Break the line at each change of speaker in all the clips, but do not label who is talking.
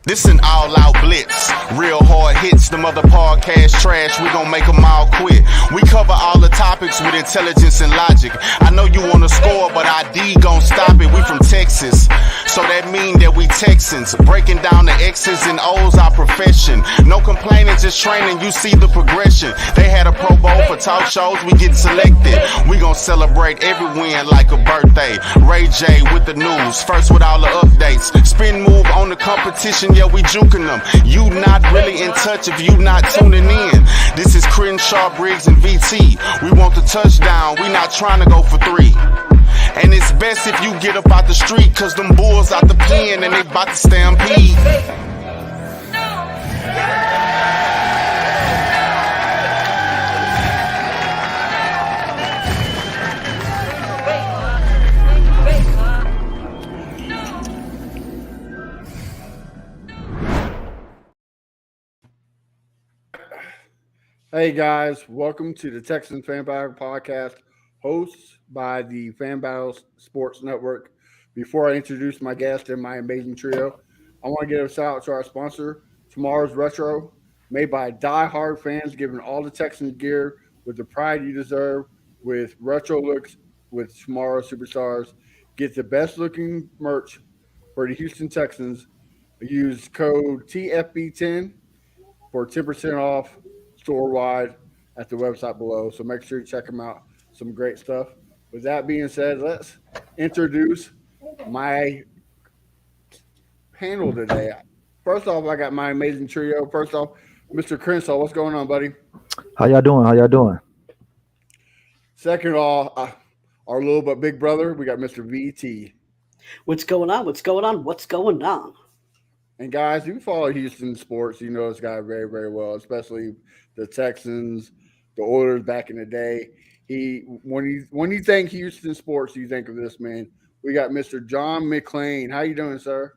This an all-out blitz. Real hard hits, them other podcast trash, we gon' make them all quit. We cover all the topics with intelligence and logic. I know you wanna score, but ID gon' stop it. We from Texas, so that mean that we Texans. Breaking down the X's and O's, our profession. No complaining, just training, you see the progression. They had a Pro Bowl for talk shows, we get selected. We gon' celebrate every win like a birthday. Ray J with the news, first with all the updates. Spin move on the competition, yeah, we juking them. You not really in touch if you not tuning in. This is Crenshaw, Briggs, and VT. We want the touchdown, we not trying to go for 3. And it's best if you get up out the street, cause them bulls out the pen and they bout to stampede.
Hey guys, welcome to the Texans Fan Battle Podcast, hosted by the Fan Battles Sports Network. Before I introduce my guest and my amazing trio, I want to give a shout out to our sponsor, Tomorrow's Retro, made by die-hard fans giving all the Texans gear with the pride you deserve with retro looks with Tomorrow's Superstars. Get the best looking merch for the Houston Texans. Use code TFB10 for 10% off store-wide at the website below. So make sure you check them out. Some great stuff. With that being said, let's introduce my panel today. First off, I got my amazing trio. First off, Mr. Crenshaw, what's going on, buddy?
How y'all doing?
Second off, our little but big brother, we got Mr. VT.
What's going on?
And guys, you follow Houston sports, you know this guy very, very well, especially the Texans, the Oilers back in the day. When you think Houston sports, you think of this man. We got Mr. John McClain. How you doing, sir?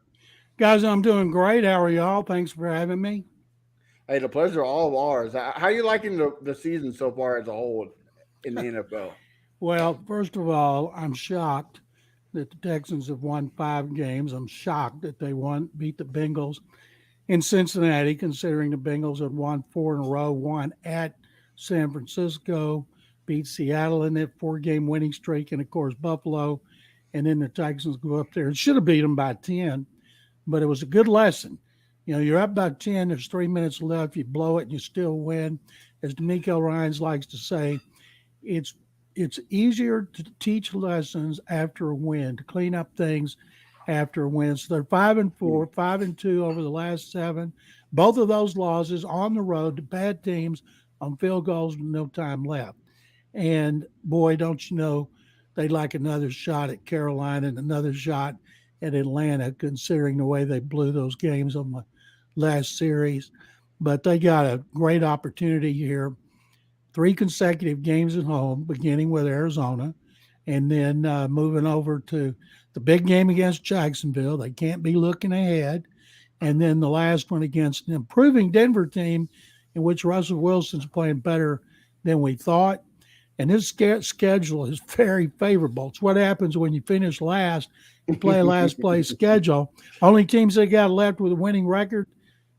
Guys, I'm doing great. How are y'all? Thanks for having me.
Hey, the pleasure all of ours. How are you liking the season so far as a whole in the NFL?
Well, first of all, I'm shocked that the Texans have won 5 games. I'm shocked that they beat the Bengals in Cincinnati, considering the Bengals had won 4 in a row, won at San Francisco, beat Seattle in that 4-game winning streak, and, of course, Buffalo. And then the Texans go up there and should have beat them by 10, but it was a good lesson. You know, you're up by 10, there's 3 minutes left, you blow it, and you still win. As D'Amico Ryans likes to say, it's easier to teach lessons after a win, to clean up things after a win. So they're 5-4, 5-2 over the last 7. Both of those losses on the road to bad teams on field goals with no time left. And boy, don't you know, they'd like another shot at Carolina and another shot at Atlanta, considering the way they blew those games on the last series. But they got a great opportunity here. 3 consecutive games at home, beginning with Arizona, and then moving over to the big game against Jacksonville. They can't be looking ahead. And then the last one against an improving Denver team in which Russell Wilson's playing better than we thought. And his schedule is very favorable. It's what happens when you finish last and play a last place schedule. Only teams they got left with a winning record,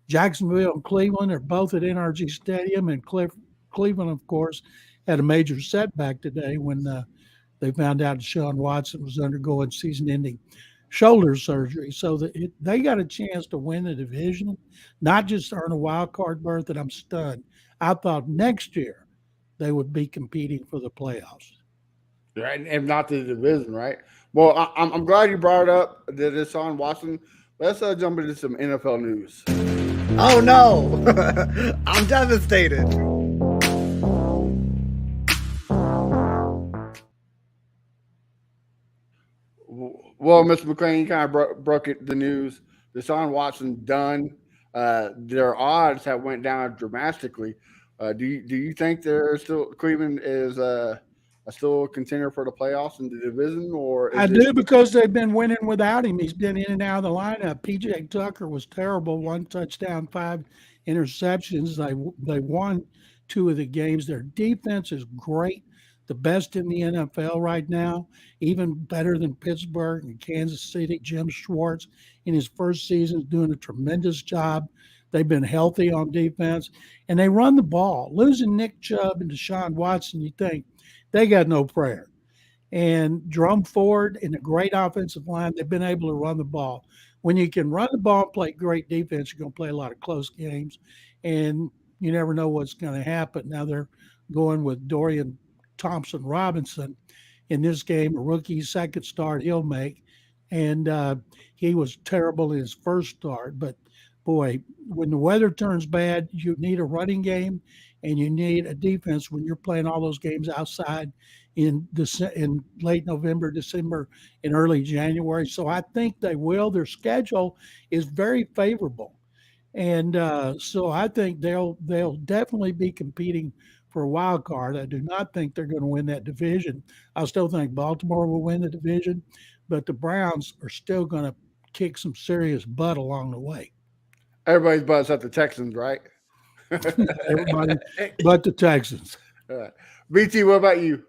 Jacksonville and Cleveland, are both at NRG Stadium, and Cleveland, of course, had a major setback today when they found out Deshaun Watson was undergoing season-ending shoulder surgery. So they got a chance to win the division, not just earn a wild card berth, and I'm stunned. I thought next year they would be competing for the playoffs.
Right, if not the division, right? Well, I'm glad you brought up the Deshaun Watson. Let's jump into some NFL news.
Oh, no. I'm devastated.
Well, Mr. McClain, you kind of broke the news. Deshaun Watson done. Their odds have went down dramatically. Do you think Cleveland is still a contender for the playoffs in the division, or
I do, because they've been winning without him. He's been in and out of the lineup. P.J. Tucker was terrible. 1 touchdown, 5 interceptions. They won 2 of the games. Their defense is great. the best in the NFL right now, even better than Pittsburgh and Kansas City. Jim Schwartz in his first season is doing a tremendous job. They've been healthy on defense and they run the ball. Losing Nick Chubb and Deshaun Watson, you think they got no prayer. And Drum Ford and a great offensive line, they've been able to run the ball. When you can run the ball and play great defense, you're going to play a lot of close games, and you never know what's going to happen. Now they're going with Dorian Thompson Robinson in this game, a rookie second start he'll make, and he was terrible in his first start. But boy, when the weather turns bad, you need a running game and you need a defense when you're playing all those games outside in late November, December, and early January. So I think they will. Their schedule is very favorable, and so I think they'll definitely be competing for a wild card. I do not think they're going to win that division. I still think Baltimore will win the division, but the Browns are still going to kick some serious butt along the way.
Everybody's butts at the Texans, right?
Everybody but the Texans.
BT, what about you?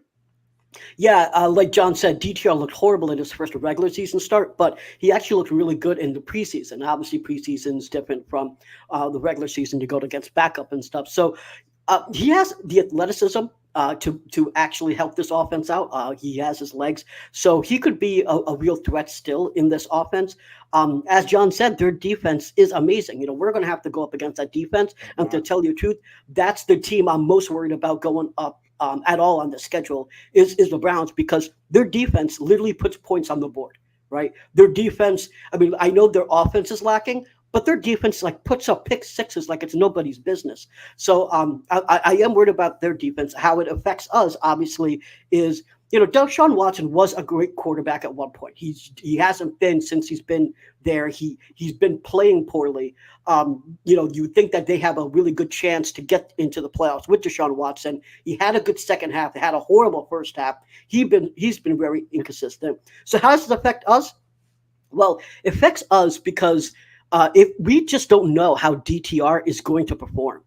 Yeah, like John said, DTR looked horrible in his first regular season start, but he actually looked really good in the preseason. Obviously, preseason is different from the regular season. You go against backup and stuff. So he has the athleticism to actually help this offense out. He has his legs, so he could be a real threat still in this offense. As John said, their defense is amazing. We're going to have to go up against that defense, and to tell you the truth, that's the team I'm most worried about going up at all on the schedule is the Browns, because their defense literally puts points on the board, right? Their defense, I mean, I know their offense is lacking, but their defense like puts up pick sixes like it's nobody's business. So I am worried about their defense. How it affects us, obviously, is Deshaun Watson was a great quarterback at one point. He hasn't been since he's been there. He's been playing poorly. You think that they have a really good chance to get into the playoffs with Deshaun Watson. He had a good second half. They had a horrible first half. He's been very inconsistent. So how does it affect us? Well, it affects us because if we just don't know how DTR is going to perform.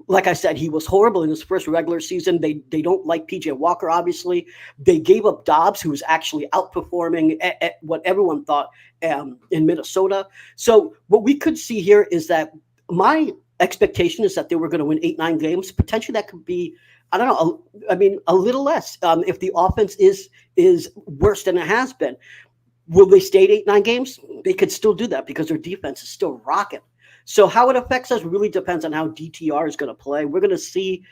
Like I said, he was horrible in his first regular season. They don't like PJ Walker, obviously. They gave up Dobbs, who was actually outperforming at what everyone thought in Minnesota. So what we could see here is that my expectation is that they were going to win 8-9 games. Potentially that could be, I don't know, a little less if the offense is worse than it has been. Will they stay 8-9 games? They could still do that because their defense is still rocking. So how it affects us really depends on how DTR is going to play. We're going to see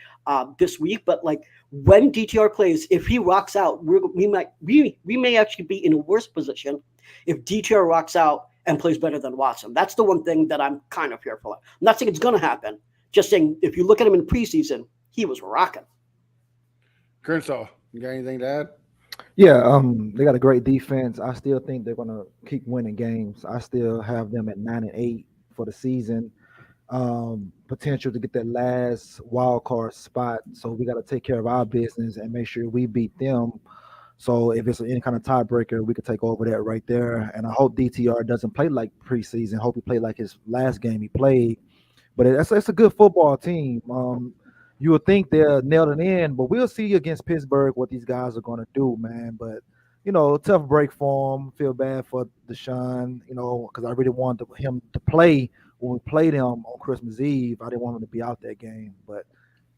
this week, but like when DTR plays, if he rocks out, we may actually be in a worse position if DTR rocks out and plays better than Watson. That's the one thing that I'm kind of fearful of. I'm not saying it's going to happen. Just saying, if you look at him in preseason, he was rocking.
Crenshaw, you got anything to add?
Yeah, they got a great defense. I still think they're gonna keep winning games. I still have them at 9-8 for the season. Potential to get that last wild card spot. So we got to take care of our business and make sure we beat them. So if it's any kind of tiebreaker, we could take over that right there. And I hope DTR doesn't play like preseason. Hope he played like his last game he played. But it's a good football team. You would think they're nailed it in, but we'll see against Pittsburgh what these guys are going to do, man. But, tough break for him. Feel bad for Deshaun, because I really wanted him to play when we played him on Christmas Eve. I didn't want him to be out that game. But,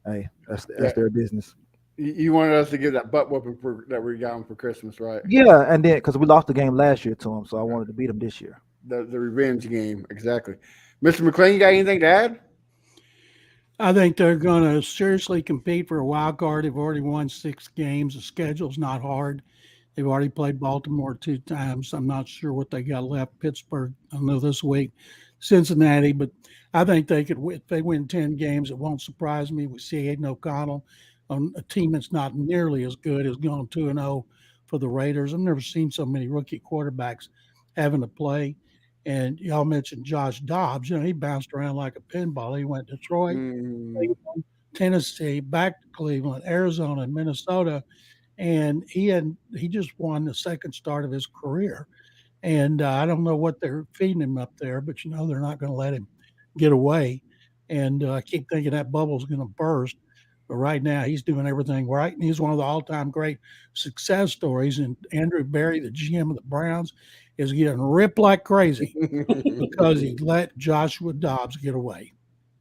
hey, that's their business.
You wanted us to give that butt whooping that we got him for Christmas, right?
Yeah, and then because we lost the game last year to him, so I wanted to beat him this year.
The revenge game, exactly. Mr. McClain, you got anything to add?
I think they're going to seriously compete for a wild card. They've already won 6 games. The schedule's not hard. They've already played Baltimore 2 times. I'm not sure what they got left. Pittsburgh, I know this week. Cincinnati, but I think they could. If they win 10 games, it won't surprise me. We see Aiden O'Connell on a team that's not nearly as good as going 2-0 for the Raiders. I've never seen so many rookie quarterbacks having to play. And y'all mentioned Josh Dobbs. He bounced around like a pinball. He went to Detroit, Tennessee, back to Cleveland, Arizona, and Minnesota. And he just won the second start of his career. And I don't know what they're feeding him up there, but they're not going to let him get away. And I keep thinking that bubble's going to burst. But right now, he's doing everything right, and he's one of the all-time great success stories. And Andrew Berry, the GM of the Browns, is getting ripped like crazy because he let Joshua Dobbs get away.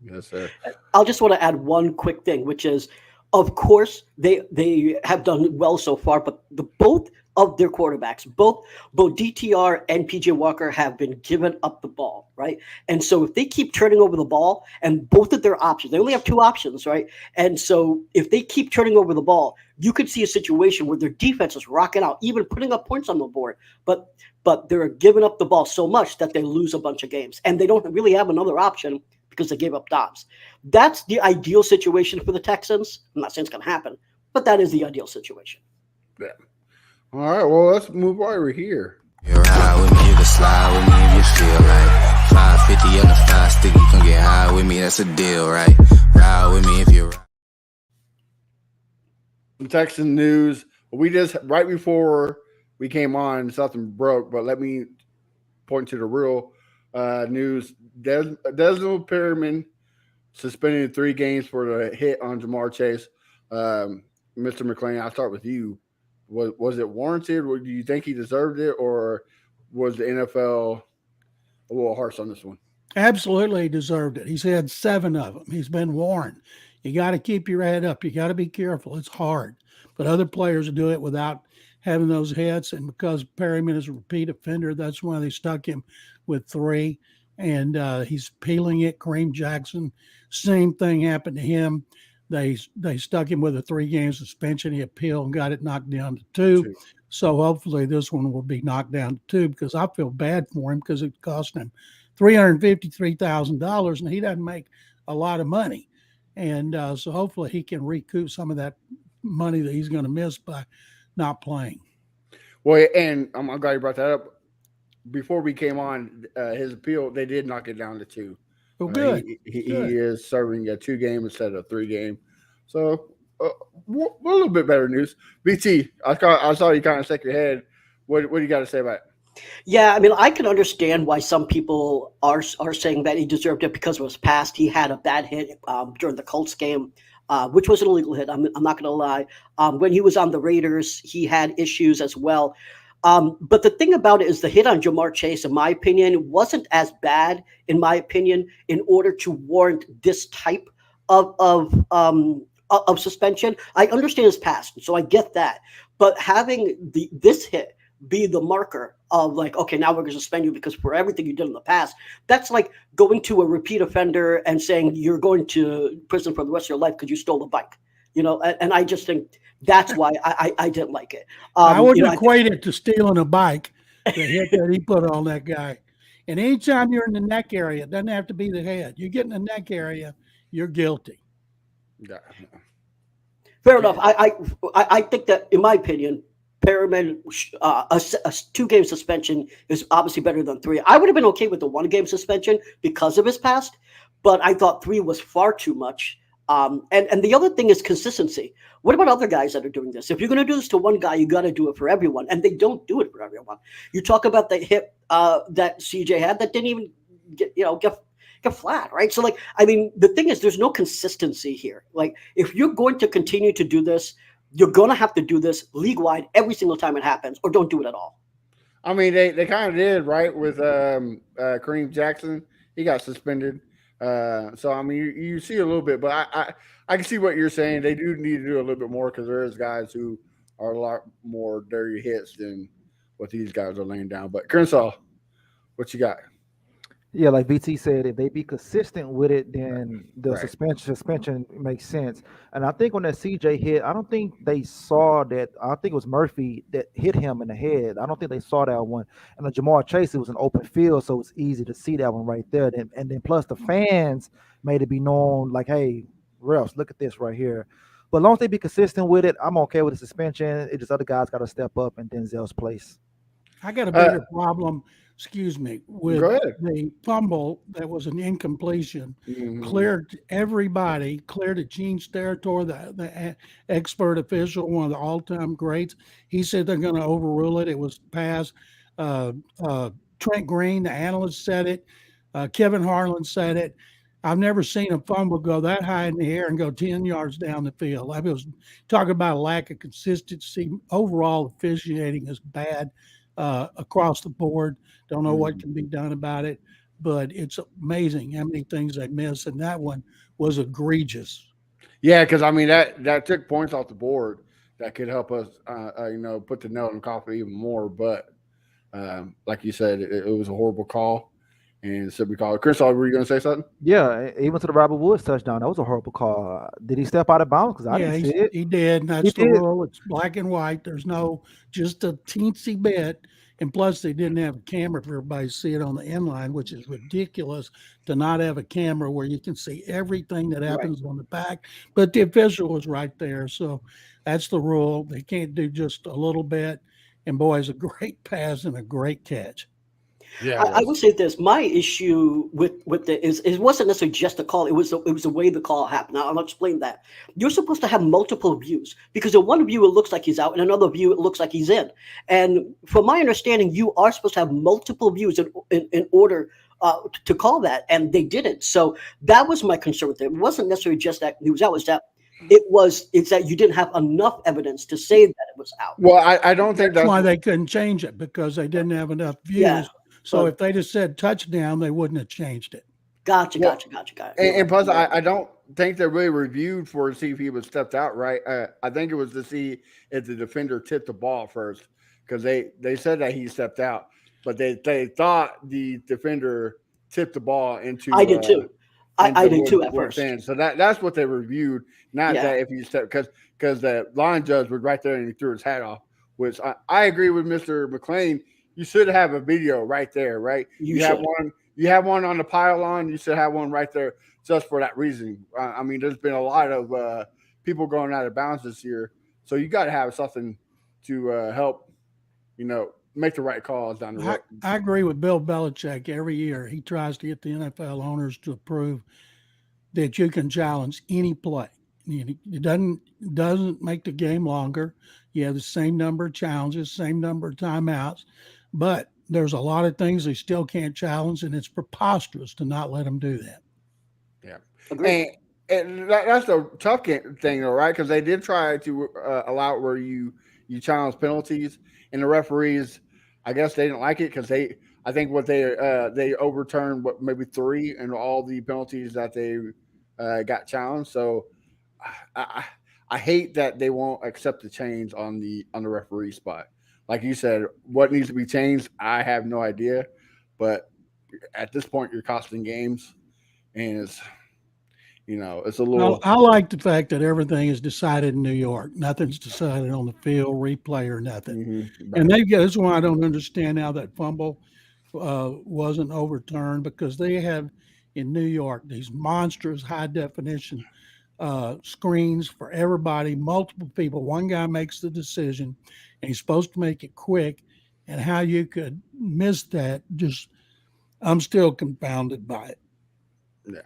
Yes, sir.
I'll just want to add one quick thing, which is, of course, they have done well so far, but both of their quarterbacks, both DTR and PJ Walker, have been given up the ball, right? And so if they keep turning over the ball, and both of their options, they only have two options, right? And so if they keep turning over the ball, you could see a situation where their defense is rocking out, even putting up points on the board, but they're giving up the ball so much that they lose a bunch of games, and they don't really have another option because they gave up Dobbs. That's the ideal situation for the Texans. I'm not saying it's going to happen, but that is the ideal situation.
Yeah. All right, well, let's move over here.
You ride with me, you can slide with me if you feel like 550 on the 5 stick, you can get high with me, that's a deal, right? Ride with me if you ride.
Some Texan news. We just, right before we came on, something broke, but let me point to the real news. Denzel Perryman suspended 3 games for the hit on Jamar Chase. Mr. McClain, I'll start with you. Was it warranted? Or do you think he deserved it, or was the NFL a little harsh on this one?
Absolutely, he deserved it. He's had 7 of them. He's been warned. You got to keep your head up. You got to be careful. It's hard, but other players do it without having those hits. And because Perryman is a repeat offender, that's why they stuck him with 3. And he's peeling it. Kareem Jackson, same thing happened to him. They stuck him with a 3-game suspension. He appealed and got it knocked down to 2. So hopefully this one will be knocked down to 2, because I feel bad for him because it cost him $353,000, and he doesn't make a lot of money. And so hopefully he can recoup some of that money that he's going to miss by not playing.
Well, and I'm glad you brought that up. Before we came on, his appeal, they did knock it down to 2.
Oh, good.
He is serving a 2-game instead of 3-game. So a little bit better news. BT, I saw you kind of shake your head. What do you got to say about it?
Yeah, I mean, I can understand why some people are saying that he deserved it because it was past. He had a bad hit during the Colts game, which was an illegal hit. I'm not going to lie. When he was on the Raiders, he had issues as well. But the thing about it is the hit on Jamar Chase, in my opinion, wasn't as bad, in my opinion, in order to warrant this type of suspension. I understand his past, so I get that. But having this hit be the marker of like, okay, now we're going to suspend you because for everything you did in the past, that's like going to a repeat offender and saying you're going to prison for the rest of your life because you stole a bike. And I just think that's why I didn't like it.
I wouldn't equate it to stealing a bike, the hit that he put on that guy. And anytime you're in the neck area, it doesn't have to be the head. You get in the neck area, you're guilty.
Yeah.
Fair enough. I think that, in my opinion, Perryman, a 2-game suspension is obviously better than 3. I would have been okay with the 1-game suspension because of his past, but I thought 3 was far too much. And the other thing is consistency. What about other guys that are doing this? If you're going to do this to one guy, you got to do it for everyone, and they don't do it for everyone. You talk about the hit that CJ had that didn't even get flat, right? So, like, I mean, the thing is, there's no consistency here. Like, if you're going to continue to do this, you're going to have to do this league-wide every single time it happens, or don't do it at all.
I mean, they kind of did, right, with Kareem Jackson. He got suspended. So, I mean, you see a little bit, but I can see what you're saying. They do need to do a little bit more because there is guys who are a lot more dirty hits than what these guys are laying down. But, Crenshaw, what you got?
Yeah, like BT said, if they be consistent with it, then the
Right.
suspension makes sense. And I think when that CJ hit, I don't think they saw that. I think it was Murphy that hit him in the head. I don't think they saw that one. And the Jamar Chase, it was an open field, so it's easy to see that one right there. And then plus the fans made it be known, like, hey, refs, look at this right here. But as long as they be consistent with it, I'm okay with the suspension. It just other guys got to step up in Denzel's place.
I got a bigger problem, with
Go ahead.
the fumble that was an incompletion.
Mhm.
Cleared everybody, cleared it. Gene Steratore, the expert official, one of the all-time greats. He said they're going to overrule it. It was passed. Trent Green, the analyst, said it. Kevin Harlan said it. I've never seen a fumble go that high in the air and go 10 yards down the field. I was talking about a lack of consistency. Overall, officiating is bad across the board. Don't know what can be done about it, but it's amazing how many things they miss, and that one was egregious.
Yeah, because I mean that took points off the board that could help us, put the nail in the coffin even more. But like you said, it was a horrible call, and so we called. Chris, were you going to say something?
Yeah, even to the Robert Woods touchdown, that was a horrible call. Did he step out of bounds? Because I
Yeah,
didn't see it.
he did. And that's
He
the
did.
rule. It's black and white. There's no just a teensy bit. And plus, they didn't have a camera for everybody to see it on the end line, which is ridiculous to not have a camera where you can see everything that happens on the back. But the official was right there. So that's the rule. They can't do just a little bit. And boy, it's a great pass and a great catch.
Yeah,
I would say this. My issue with it is it wasn't necessarily just a call. It was the way the call happened. Now I'll explain that. You're supposed to have multiple views because in one view it looks like he's out, and another view it looks like he's in. And from my understanding, you are supposed to have multiple views in order to call that, and they didn't. So that was my concern with it. It wasn't necessarily just that he was out. It's that you didn't have enough evidence to say that it was out.
Well, I don't think
That's why they couldn't change it because they didn't have enough views.
Yeah.
So if they just said touchdown, they wouldn't have changed it.
Gotcha.
And plus, I don't think they really reviewed for to see if he was stepped out right. I think it was to see if the defender tipped the ball first because they said that he stepped out, but they thought the defender tipped the ball into.
I did too. I did too at first.
So that's what they reviewed, not that if he stepped because the line judge was right there and he threw his hat off. Which I agree with Mr. McClain. You should have a video right there, right? You have one. You have one on the pylon. You should have one right there just for that reason. I mean, there's been a lot of people going out of bounds this year, so you got to have something to help, make the right calls down the road.
I agree with Bill Belichick. Every year he tries to get the NFL owners to approve that you can challenge any play. It doesn't make the game longer. You have the same number of challenges, same number of timeouts. But there's a lot of things they still can't challenge, and it's preposterous to not let them do that.
Yeah. And that's the tough thing, though, right? Because they did try to allow it where you challenge penalties, and the referees, I guess they didn't like it because they overturned maybe 3 and all the penalties that they got challenged. So I hate that they won't accept the change on the referee spot. Like you said, what needs to be changed, I have no idea. But at this point, you're costing games, and it's a little.
I like the fact that everything is decided in New York. Nothing's decided on the field, replay, or nothing.
Mm-hmm.
And that's why I don't understand how that fumble wasn't overturned because they have in New York these monstrous high definition screens for everybody, multiple people. One guy makes the decision, and he's supposed to make it quick. And how you could miss that, I'm still confounded by it.
Yeah.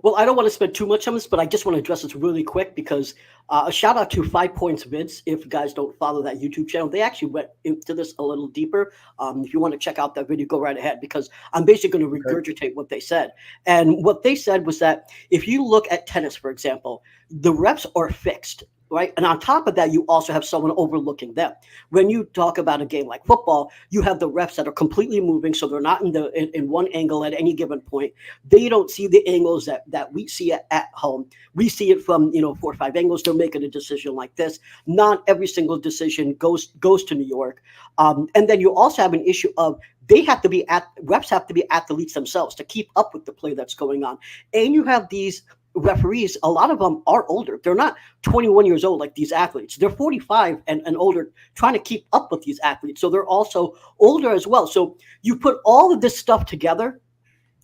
Well, I don't want to spend too much on this, but I just want to address this really quick because a shout out to 5 Points Vids. If you guys don't follow that YouTube channel, they actually went into this a little deeper. If you want to check out that video, go right ahead because I'm basically going to regurgitate what they said. And what they said was that if you look at tennis, for example, the reps are fixed. Right. And on top of that, you also have someone overlooking them. When you talk about a game like football, you have the refs that are completely moving. So they're not in one angle at any given point. They don't see the angles that we see at home. We see it from, 4 or 5 angles. They're making a decision like this. Not every single decision goes to New York. And then you also have an issue of reps have to be athletes themselves to keep up with the play that's going on. And you have these referees, a lot of them are older. They're not 21 years old like these athletes. They're 45 and older trying to keep up with these athletes. So they're also older as well. So you put all of this stuff together.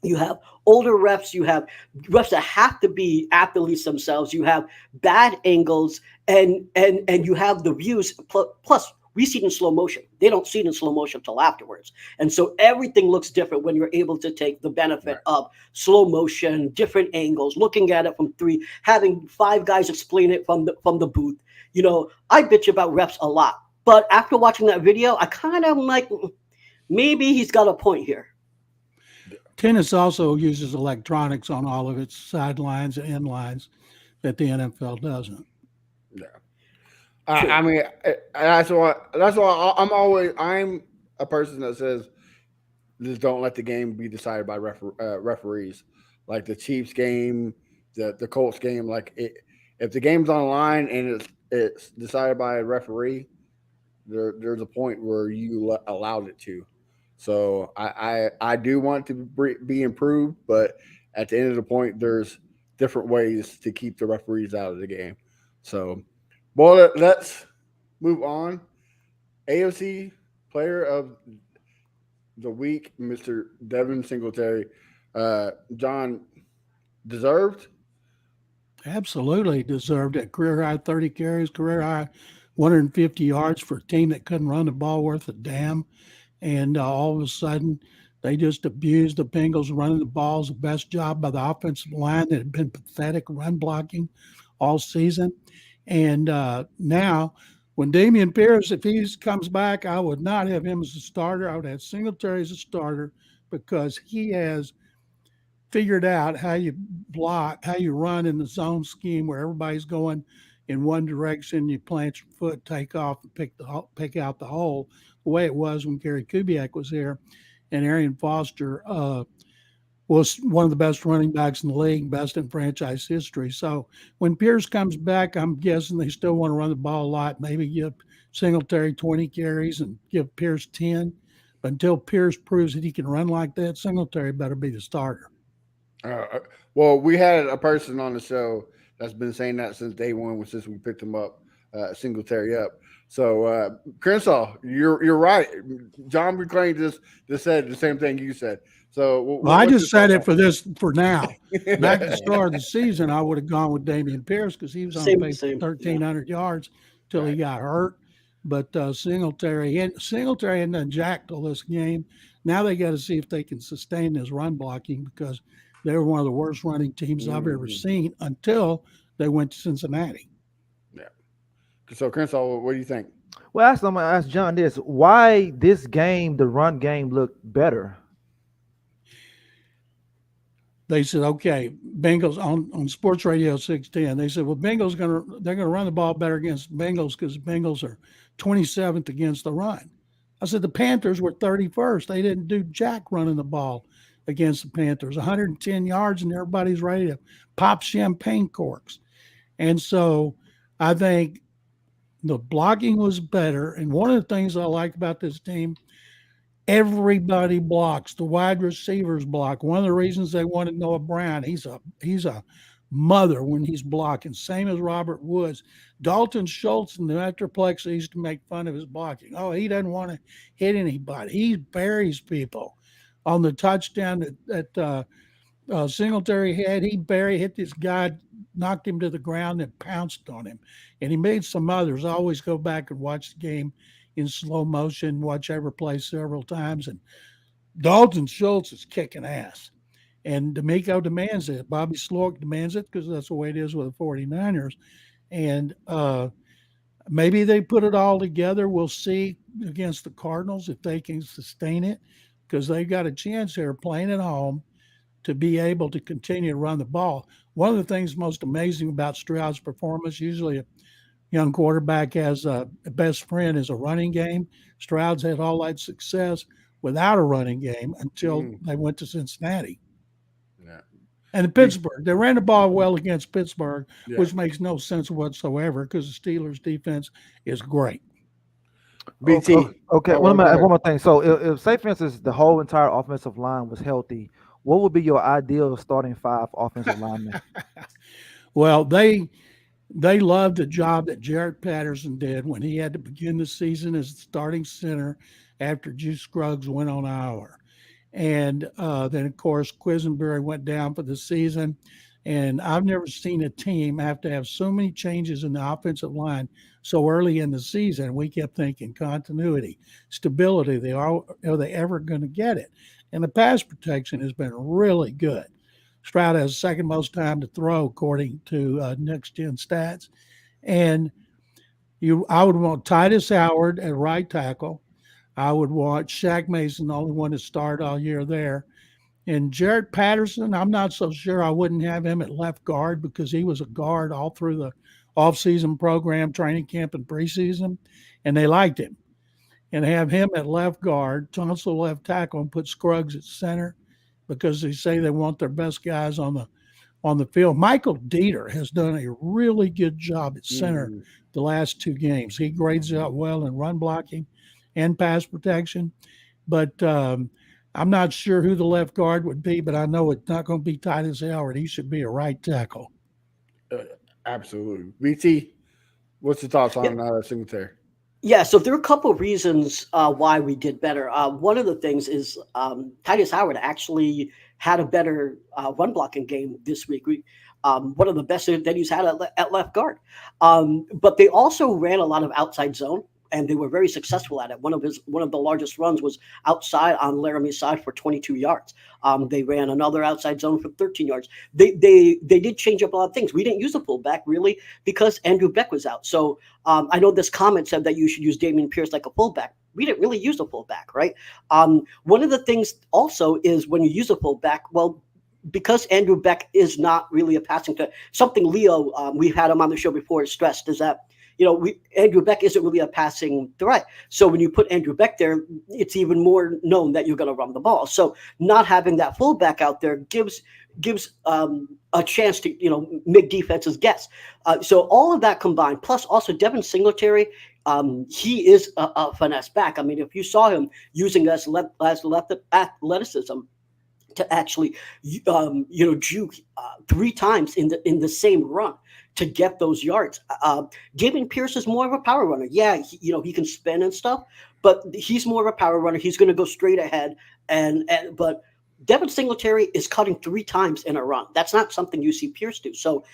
You have older refs. You have refs that have to be athletes themselves. You have bad angles and you have the views. Plus, we see it in slow motion. They don't see it in slow motion until afterwards. And so everything looks different when you're able to take the benefit of slow motion, different angles, looking at it from 3, having 5 guys explain it from the booth. I bitch about refs a lot. But after watching that video, I kind of am like, maybe he's got a point here.
Tennis also uses electronics on all of its sidelines and end lines that the NFL doesn't.
Yeah.
True.
I mean, that's why I'm a person that says just don't let the game be decided by referees. Like the Chiefs game, the Colts game. If the game's on the line and it's decided by a referee, there's a point where you allowed it to. So I do want it to be improved, but at the end of the point, there's different ways to keep the referees out of the game. So, well, let's move on. AFC Player of the Week, Mr. Devin Singletary. John, deserved?
Absolutely deserved it. Career high 30 carries, career high 150 yards for a team that couldn't run the ball worth a damn. And all of a sudden, they just abused the Bengals running the ball. It was the best job by the offensive line that had been pathetic run blocking all season. And now, when Damian Pierce, if he comes back, I would not have him as a starter. I would have Singletary as a starter because he has figured out how you block, how you run in the zone scheme where everybody's going in one direction. You plant your foot, take off, and pick out the hole. The way it was when Gary Kubiak was here, and Arian Foster was one of the best running backs in the league, best in franchise history. So when Pierce comes back, I'm guessing they still want to run the ball a lot. Maybe give Singletary 20 carries and give Pierce 10. But until Pierce proves that he can run like that, Singletary better be the starter.
Well, we had a person on the show that's been saying that since day one, since we picked him up, Singletary up. So, Crenshaw, you're right. John McClain just said the same thing you said. So,
well, I just said it for now. Back at the start of the season, I would have gone with Damian Pierce because he was on pace for 1,300 yards till he got hurt. But Singletary hadn't done jack till this game. Now they got to see if they can sustain this run blocking because they were one of the worst running teams I've ever seen until they went to Cincinnati.
Yeah. So, Crenshaw, what do you think?
Well, I'm going to ask John this. Why this game, the run game, looked better?
They said, okay, Bengals on Sports Radio 610. They said, well, they're gonna run the ball better against Bengals because Bengals are 27th against the run. I said the Panthers were 31st. They didn't do jack running the ball against the Panthers. 110 yards and everybody's ready to pop champagne corks. And so I think the blocking was better. And one of the things I like about this team, everybody blocks. The wide receivers block. One of the reasons they wanted Noah Brown, he's a mother when he's blocking, same as Robert Woods. Dalton Schultz in the Metroplex used to make fun of his blocking. Oh, he doesn't want to hit anybody. He buries people. On the touchdown that Singletary had, he hit this guy, knocked him to the ground and pounced on him. And he made some others. I always go back and watch the game in slow motion, watch every play several times. And Dalton Schultz is kicking ass. And D'Amico demands it. Bobby Slork demands it because that's the way it is with the 49ers. And maybe they put it all together. We'll see against the Cardinals if they can sustain it because they've got a chance here playing at home to be able to continue to run the ball. One of the things most amazing about Stroud's performance, usually a young quarterback has a best friend is a running game. Stroud's had all that success without a running game until they went to Cincinnati.
Yeah.
And Pittsburgh, they ran the ball well against Pittsburgh, which makes no sense whatsoever because the Steelers' defense is great.
BT.
Okay. One more thing. So, if say for instance the whole entire offensive line was healthy, what would be your ideal starting five offensive linemen?
Well, they loved the job that Jarrett Patterson did when he had to begin the season as the starting center after Juice Scruggs went on IR. And then, of course, Quisenberry went down for the season. And I've never seen a team have to have so many changes in the offensive line so early in the season. We kept thinking continuity, stability. Are they ever going to get it? And the pass protection has been really good. Stroud has second most time to throw according to Next Gen Stats. And I would want Titus Howard at right tackle. I would want Shaq Mason, the only one to start all year there. And Jared Patterson, I'm not so sure I wouldn't have him at left guard because he was a guard all through the offseason program, training camp, and preseason, and they liked him. And have him at left guard, Tunsil left tackle, and put Scruggs at center because they say they want their best guys on the field. Michael Dieter has done a really good job at center the last 2 games. He grades out well in run blocking and pass protection. But I'm not sure who the left guard would be, but I know it's not going to be Titus Howard. He should be a right tackle.
Absolutely. BT, what's your thoughts on Singletary?
Yeah, so there are a couple of reasons why we did better. One of the things is Titus Howard actually had a better run blocking game this week. One of the best that he's had at left guard. But they also ran a lot of outside zone, and they were very successful at it. One of the largest runs was outside on Laramie's side for 22 yards. They ran another outside zone for 13 yards. They did change up a lot of things. We didn't use the fullback really because Andrew Beck was out. So I know this comment said that you should use Dameon Pierce like a fullback. We didn't really use the fullback, right? One of the things also is when you use a fullback, well, because Andrew Beck is not really a passing threat, something Leo, we've had him on the show before, stressed is that Andrew Beck isn't really a passing threat. So when you put Andrew Beck there, it's even more known that you're going to run the ball. So not having that fullback out there gives a chance to make defenses guess. So all of that combined, plus also Devin Singletary, he is a finesse back. I mean, if you saw him using as left athleticism to actually juke 3 times in the same run to get those yards. Dameon Pierce is more of a power runner. Yeah, he can spin and stuff, but he's more of a power runner. He's going to go straight ahead. But Devin Singletary is cutting 3 times in a run. That's not something you see Pierce do. So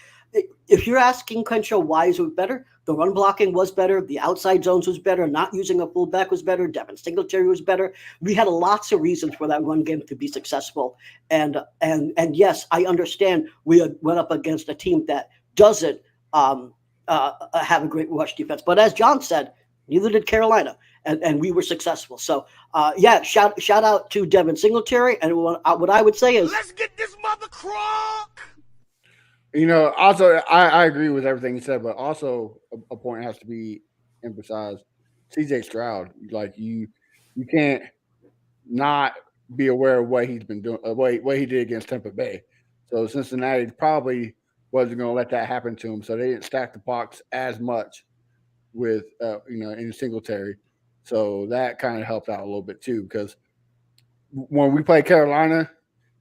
if you're asking Crenshaw why is it better, the run blocking was better. The outside zones was better. Not using a fullback was better. Devin Singletary was better. We had lots of reasons for that run game to be successful. And yes, I understand we went up against a team that doesn't have a great rush defense. But as John said, neither did Carolina, and we were successful. So, shout out to Devin Singletary. And what I would say is,
let's get this mother crook.
Also, I agree with everything you said, but also a point has to be emphasized. CJ Stroud, like you can't not be aware of what he's been doing, what he did against Tampa Bay. So Cincinnati probably wasn't going to let that happen to him, so they didn't stack the box as much with in Singletary. So that kind of helped out a little bit too, because when we played Carolina,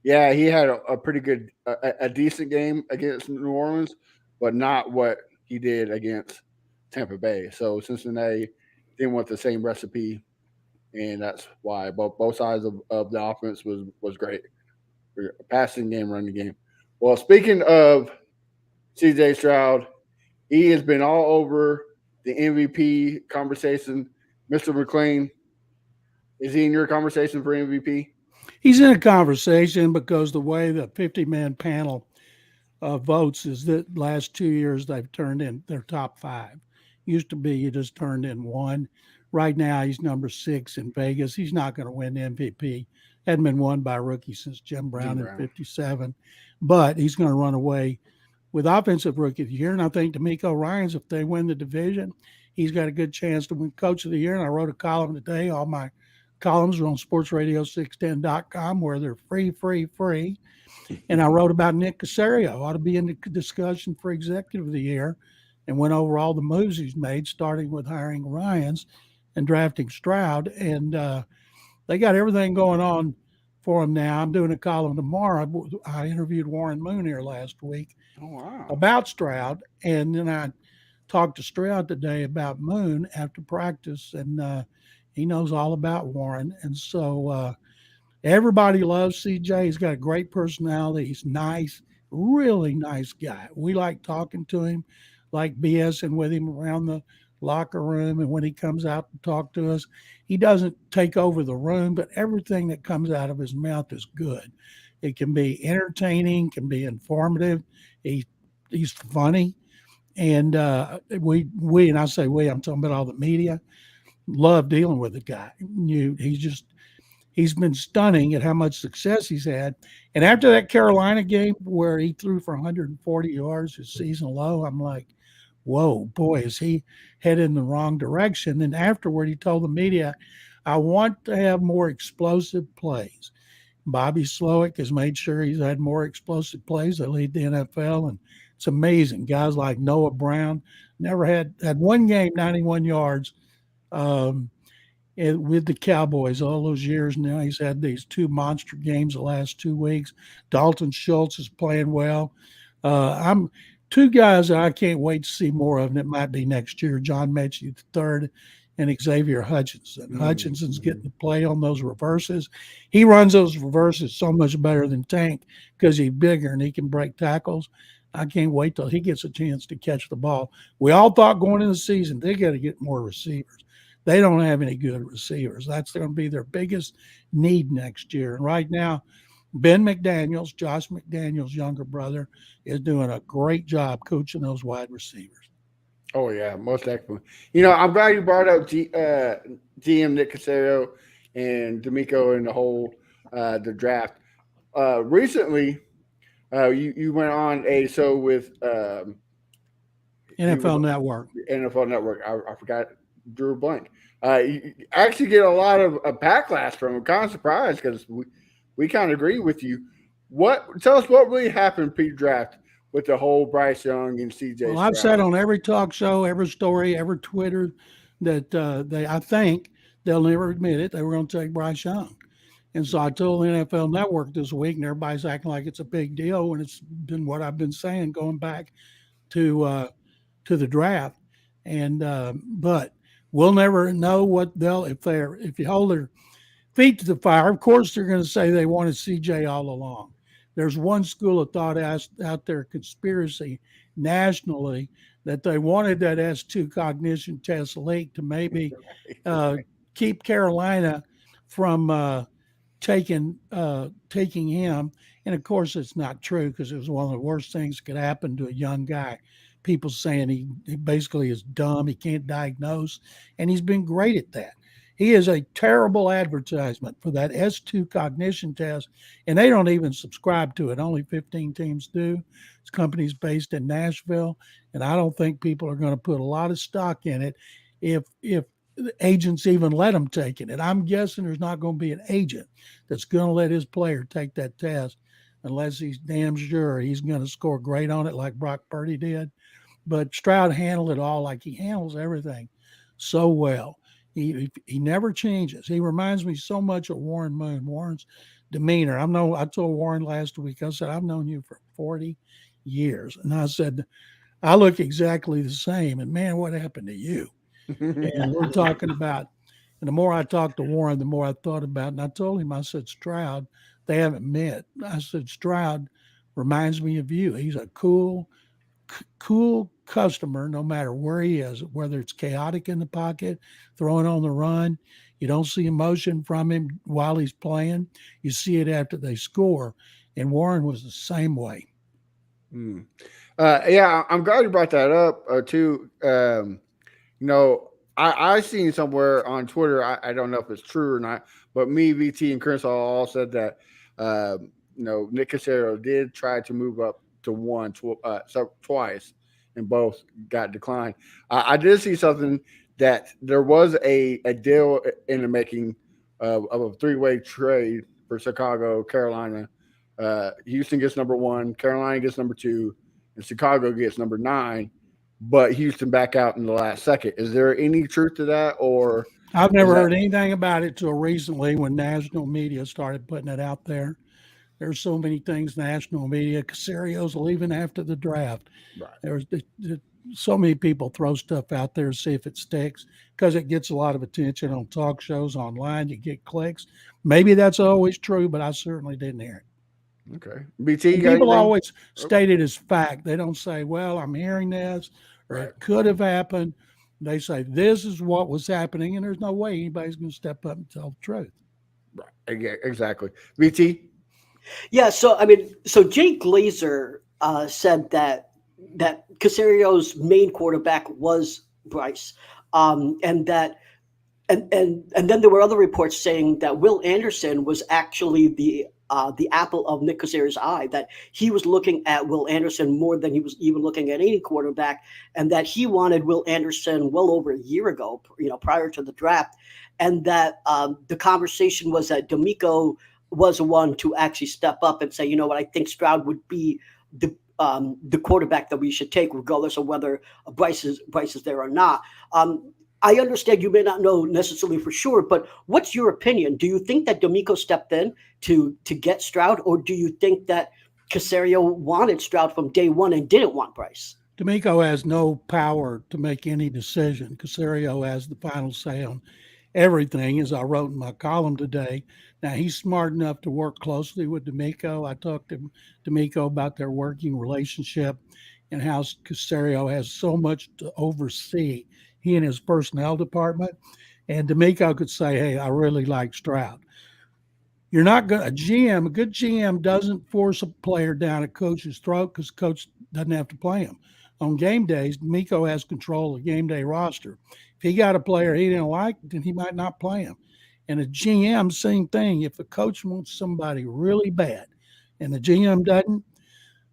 yeah, he had a pretty good, a decent game against New Orleans, but not what he did against Tampa Bay. So Cincinnati didn't want the same recipe, and that's why both sides of the offense was great. Passing game, running game. Well, speaking of CJ Stroud, he has been all over the MVP conversation. Mr. McClain, is he in your conversation for MVP?
He's in a conversation because the way the 50-man panel votes is that last 2 years they've turned in their top 5. Used to be you just turned in 1. Right now he's number 6 in Vegas. He's not going to win MVP. Hadn't been won by a rookie since Jim Brown in 57. But he's going to run away with Offensive Rookie of the Year. And I think D'Amico Ryans, if they win the division, he's got a good chance to win Coach of the Year. And I wrote a column today. All my columns are on sportsradio610.com where they're free. And I wrote about Nick Caserio. Ought to be in the discussion for Executive of the Year, and went over all the moves he's made, starting with hiring Ryans and drafting Stroud. And they got everything going on for him now. I'm doing a column tomorrow. I interviewed Warren Moon here last week about Stroud, and then I talked to Stroud today about Moon after practice, and he knows all about Warren. And so everybody loves CJ. He's got a great personality. He's nice, really nice guy. We like talking to him, like BSing with him around the locker room. And when he comes out to talk to us, he doesn't take over the room, but everything that comes out of his mouth is good. It can be entertaining, can be informative. He's funny. And we, and I say we, I'm talking about all the media, love dealing with the guy. he's been stunning at how much success he's had. And after that Carolina game where he threw for 140 yards, his season low, I'm like, whoa, boy, is he headed in the wrong direction. And afterward, he told the media, I want to have more explosive plays. Bobby Slowick has made sure he's had more explosive plays that lead the NFL. And it's amazing. Guys like Noah Brown never had one game, 91 yards. With the Cowboys all those years now. He's had these two monster games the last 2 weeks. Dalton Schultz is playing well. I'm two guys that I can't wait to see more of, and it might be next year. John Mechie III and Xavier Hutchinson. Hutchinson's getting to play on those reverses. He runs those reverses so much better than Tank because he's bigger and he can break tackles. I can't wait till he gets a chance to catch the ball. We all thought going into the season they got to get more receivers. They don't have any good receivers. That's going to be their biggest need next year. And right now, Ben McDaniels, Josh McDaniels' younger brother, is doing a great job coaching those wide receivers.
Oh, yeah, most definitely. I'm glad you brought up GM Nick Caserio and D'Amico and the whole the draft. Recently, you went on a show with
NFL Network.
NFL Network. I forgot. Drew blank. You actually get a lot of backlash from him. Kind of surprised because we kind of agree with you. Tell us what really happened pre-draft with the whole Bryce Young and CJ.
Well, I've said on every talk show, every story, every Twitter that I think they'll never admit it. They were going to take Bryce Young. And so I told the NFL Network this week, and everybody's acting like it's a big deal. And it's been what I've been saying going back to the draft. And but we'll never know what if you hold their feet to the fire. Of course, they're going to say they wanted CJ all along. There's one school of thought out there, conspiracy nationally, that they wanted that S2 cognition test leaked to maybe keep Carolina from taking him. And of course, it's not true because it was one of the worst things that could happen to a young guy. People saying he basically is dumb, he can't diagnose, and he's been great at that. He is a terrible advertisement for that S2 cognition test, and they don't even subscribe to it. Only 15 teams do. This company's based in Nashville, and I don't think people are going to put a lot of stock in it if the agents even let them take it. And I'm guessing there's not going to be an agent that's going to let his player take that test unless he's damn sure he's going to score great on it like Brock Purdy did. But Stroud handled it all like he handles everything so well. He never changes. He reminds me so much of Warren Moon. Warren's demeanor. I told Warren last week, I said, I've known you for 40 years. And I said, I look exactly the same. And man, what happened to you? And we're talking about, and the more I talked to Warren, the more I thought about it. And I told him, I said, Stroud, they haven't met. I said, Stroud reminds me of you. He's a cool customer, no matter where he is, whether it's chaotic in the pocket, throwing on the run. You don't see emotion from him while he's playing. You see it after they score. And Warren was the same way.
Yeah, I'm glad you brought that up too. I seen somewhere on Twitter, I don't know if it's true or not, but me, VT, and Chris all said that Nick Caserio did try to move up to twice, and both got declined. I did see something that there was a deal in the making of a three-way trade for Chicago, Carolina. Houston gets number 1, Carolina gets number 2, and Chicago gets number 9. But Houston back out in the last second. Is there any truth to that, or
I've never heard anything about it till recently when national media started putting it out there. There's so many things, national media. Caserio's leaving after the draft.
Right.
There's so many people throw stuff out there to see if it sticks because it gets a lot of attention on talk shows, online. You get clicks. Maybe that's always true, but I certainly didn't hear it.
Okay. BT,
people always state it as fact. They don't say, well, I'm hearing this, or
Right.
it could have happened. They say, this is what was happening, and there's no way anybody's going to step up and tell the truth.
Right. Yeah, exactly. BT?
Yeah, so Jay Glazer said that Caserio's main quarterback was Bryce, and And then there were other reports saying that Will Anderson was actually the apple of Nick Caserio's eye, that he was looking at Will Anderson more than he was even looking at any quarterback, and that he wanted Will Anderson well over a year ago, prior to the draft, and that the conversation was that D'Amico was the one to actually step up and say, you know what, I think Stroud would be the quarterback that we should take, regardless of whether Bryce is there or not. I understand you may not know necessarily for sure, but what's your opinion? Do you think that D'Amico stepped in to get Stroud, or do you think that Caserio wanted Stroud from day one and didn't want Bryce?
D'Amico has no power to make any decision. Caserio has the final say on everything, as I wrote in my column today. Now, he's smart enough to work closely with D'Amico. I talked to D'Amico about their working relationship and how Caserio has so much to oversee, he and his personnel department. And D'Amico could say, hey, I really like Stroud. You're not going to, a good GM doesn't force a player down a coach's throat because coach doesn't have to play him. On game days, D'Amico has control of the game day roster. If he got a player he didn't like, then he might not play him. And a GM, same thing. If a coach wants somebody really bad and the GM doesn't,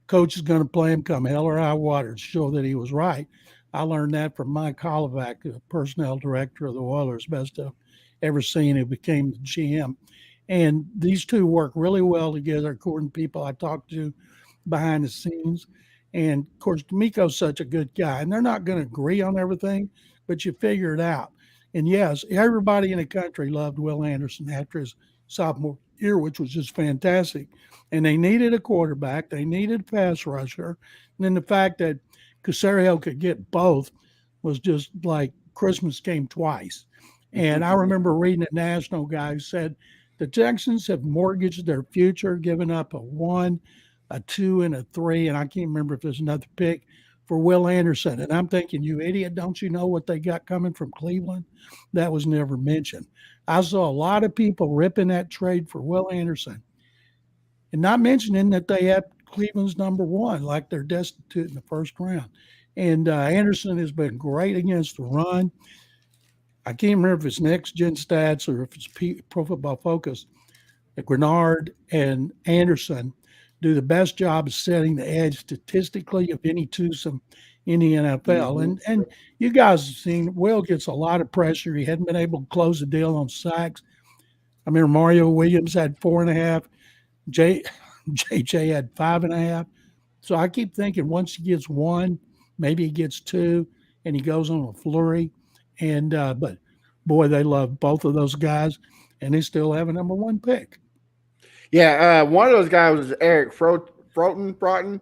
coach is going to play him come hell or high water to show that he was right. I learned that from Mike Holovac, the personnel director of the Oilers, best I've ever seen, who became the GM. And these two work really well together, according to people I talked to behind the scenes. And, of course, D'Amico's such a good guy. And they're not going to agree on everything, but you figure it out. And, yes, everybody in the country loved Will Anderson after his sophomore year, which was just fantastic. And they needed a quarterback. They needed a pass rusher. And then the fact that Caserio could get both was just like Christmas came twice. And I remember reading a national guy who said the Texans have mortgaged their future, given up a 1, a 2, and a 3, and I can't remember if there's another pick for Will Anderson. And I'm thinking, you idiot, don't you know what they got coming from Cleveland? That was never mentioned. I saw a lot of people ripping that trade for Will Anderson and not mentioning that they have Cleveland's number 1, like they're destitute in the first round. And Anderson has been great against the run. I can't remember if it's Next Gen Stats or if it's Pro Football Focus. Grenard and Anderson do the best job of setting the edge statistically of any twosome in the NFL. And you guys have seen Will gets a lot of pressure. He hadn't been able to close the deal on sacks. I remember Mario Williams had 4.5. JJ had 5.5. So I keep thinking once he gets 1, maybe he gets 2, and he goes on a flurry. And but boy, they love both of those guys, and they still have a number 1 pick.
Yeah, one of those guys was Eric Froten.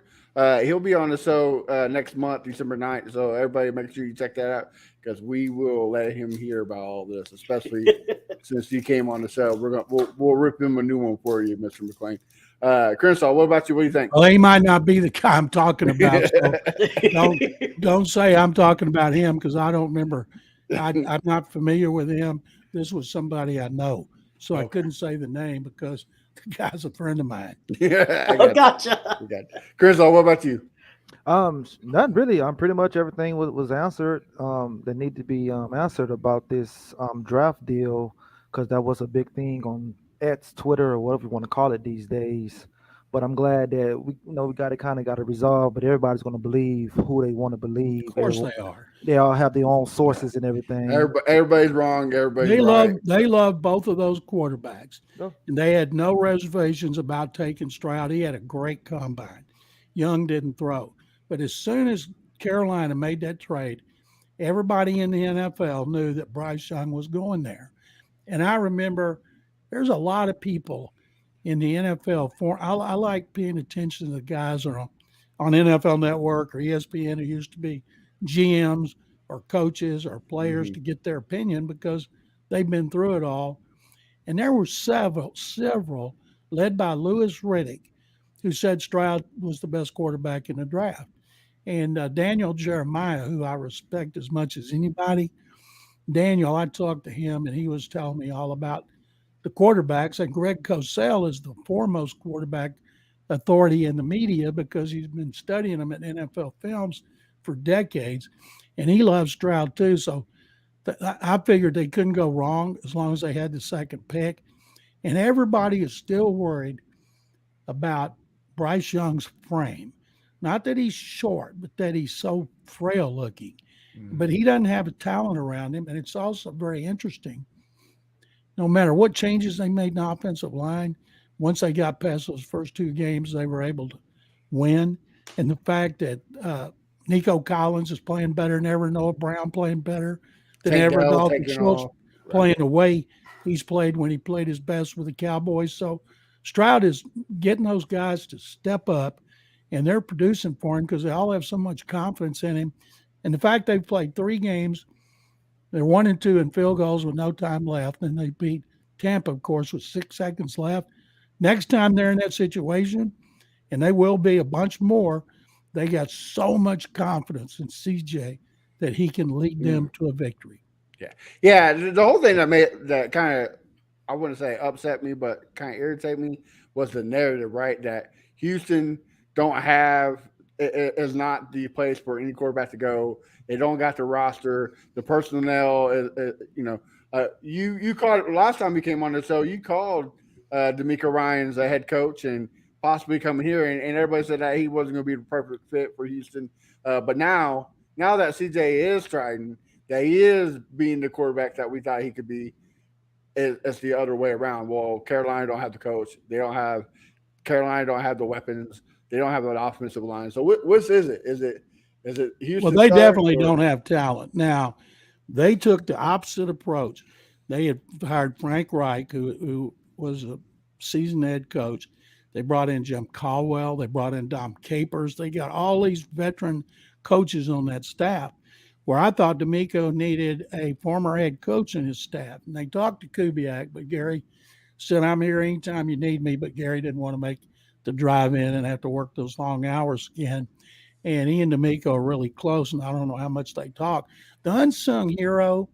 He'll be on the show next month, December 9th. So everybody make sure you check that out because we will let him hear about all this, especially since he came on the show. We'll rip him a new one for you, Mr. McClain. Crenshaw, what about you? What do you think?
Well, he might not be the guy I'm talking about. So don't say I'm talking about him because I don't remember. I'm not familiar with him. This was somebody I know. So I couldn't say the name because the guy's a friend of mine.
Yeah,
Gotcha.
Crenshaw, what about you?
Not really. Pretty much everything was answered. That need to be answered about this draft deal because that was a big thing on X, Twitter, or whatever you want to call it these days. But I'm glad that we got it resolved. But everybody's going to believe who they want to believe.
Of course they are.
They all have their own sources and everything.
Everybody's wrong. Everybody's right.
They love both of those quarterbacks,
Yeah.
and they had no reservations about taking Stroud. He had a great combine. Young didn't throw, but as soon as Carolina made that trade, everybody in the NFL knew that Bryce Young was going there. And I remember there's a lot of people in the NFL. I like paying attention to the guys that are on NFL Network or ESPN who used to be GMs or coaches or players to get their opinion because they've been through it all. And there were several led by Louis Riddick, who said Stroud was the best quarterback in the draft. And Daniel Jeremiah, who I respect as much as anybody, Daniel, I talked to him and he was telling me all about the quarterbacks. And Greg Cosell is the foremost quarterback authority in the media because he's been studying them at NFL Films for decades. And he loves Stroud too. So I figured they couldn't go wrong as long as they had the second pick. And everybody is still worried about Bryce Young's frame. Not that he's short, but that he's so frail looking. But he doesn't have a talent around him. And it's also very interesting. No matter what changes they made in the offensive line, once they got past those first two games, they were able to win. And the fact that Nico Collins is playing better than ever, Noah Brown playing better than ever, Dalton Schultz playing the way he's played when he played his best with the Cowboys. So Stroud is getting those guys to step up, and they're producing for him because they all have so much confidence in him. And the fact they've played 3 games, they're 1-2 in field goals with no time left, and they beat Tampa, of course, with 6 seconds left. Next time they're in that situation, and they will be a bunch more, they got so much confidence in CJ that he can lead them to a victory.
Yeah. The whole thing that kind of, I wouldn't say upset me, but kind of irritate me was the narrative, right? That Houston is not the place for any quarterback to go. They don't got the roster. The personnel is you called last time you came on the show. You called D'Amico Ryans a head coach and possibly coming here, and everybody said that he wasn't going to be the perfect fit for Houston. But now that CJ is striding, that he is being the quarterback that we thought he could be, it's the other way around. Well, Carolina don't have the coach. Carolina don't have the weapons. They don't have an offensive line. So which is it? Is it Houston?
Well, they definitely don't have talent. Now, they took the opposite approach. They had hired Frank Reich, who was a seasoned head coach. They brought in Jim Caldwell. They brought in Dom Capers. They got all these veteran coaches on that staff, where I thought D'Amico needed a former head coach in his staff. And they talked to Kubiak, but Gary said, I'm here anytime you need me. But Gary didn't want to make the drive in and have to work those long hours again. And he and D'Amico are really close, and I don't know how much they talk. The unsung hero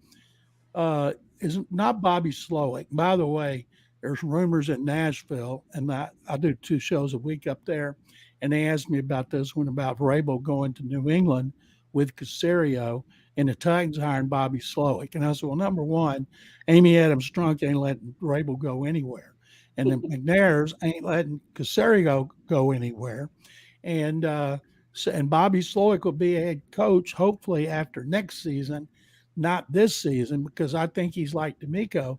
is not Bobby Slowick. By the way, there's rumors in Nashville, and I do 2 shows a week up there, and they asked me about this one, about Vrabel going to New England with Caserio and the Titans hiring Bobby Slowick. And I said, well, number one, Amy Adams Strunk ain't letting Vrabel go anywhere. And then McNairs ain't letting Caserio go anywhere. And Bobby Slowick will be a head coach, hopefully after next season, not this season, because I think he's like D'Amico.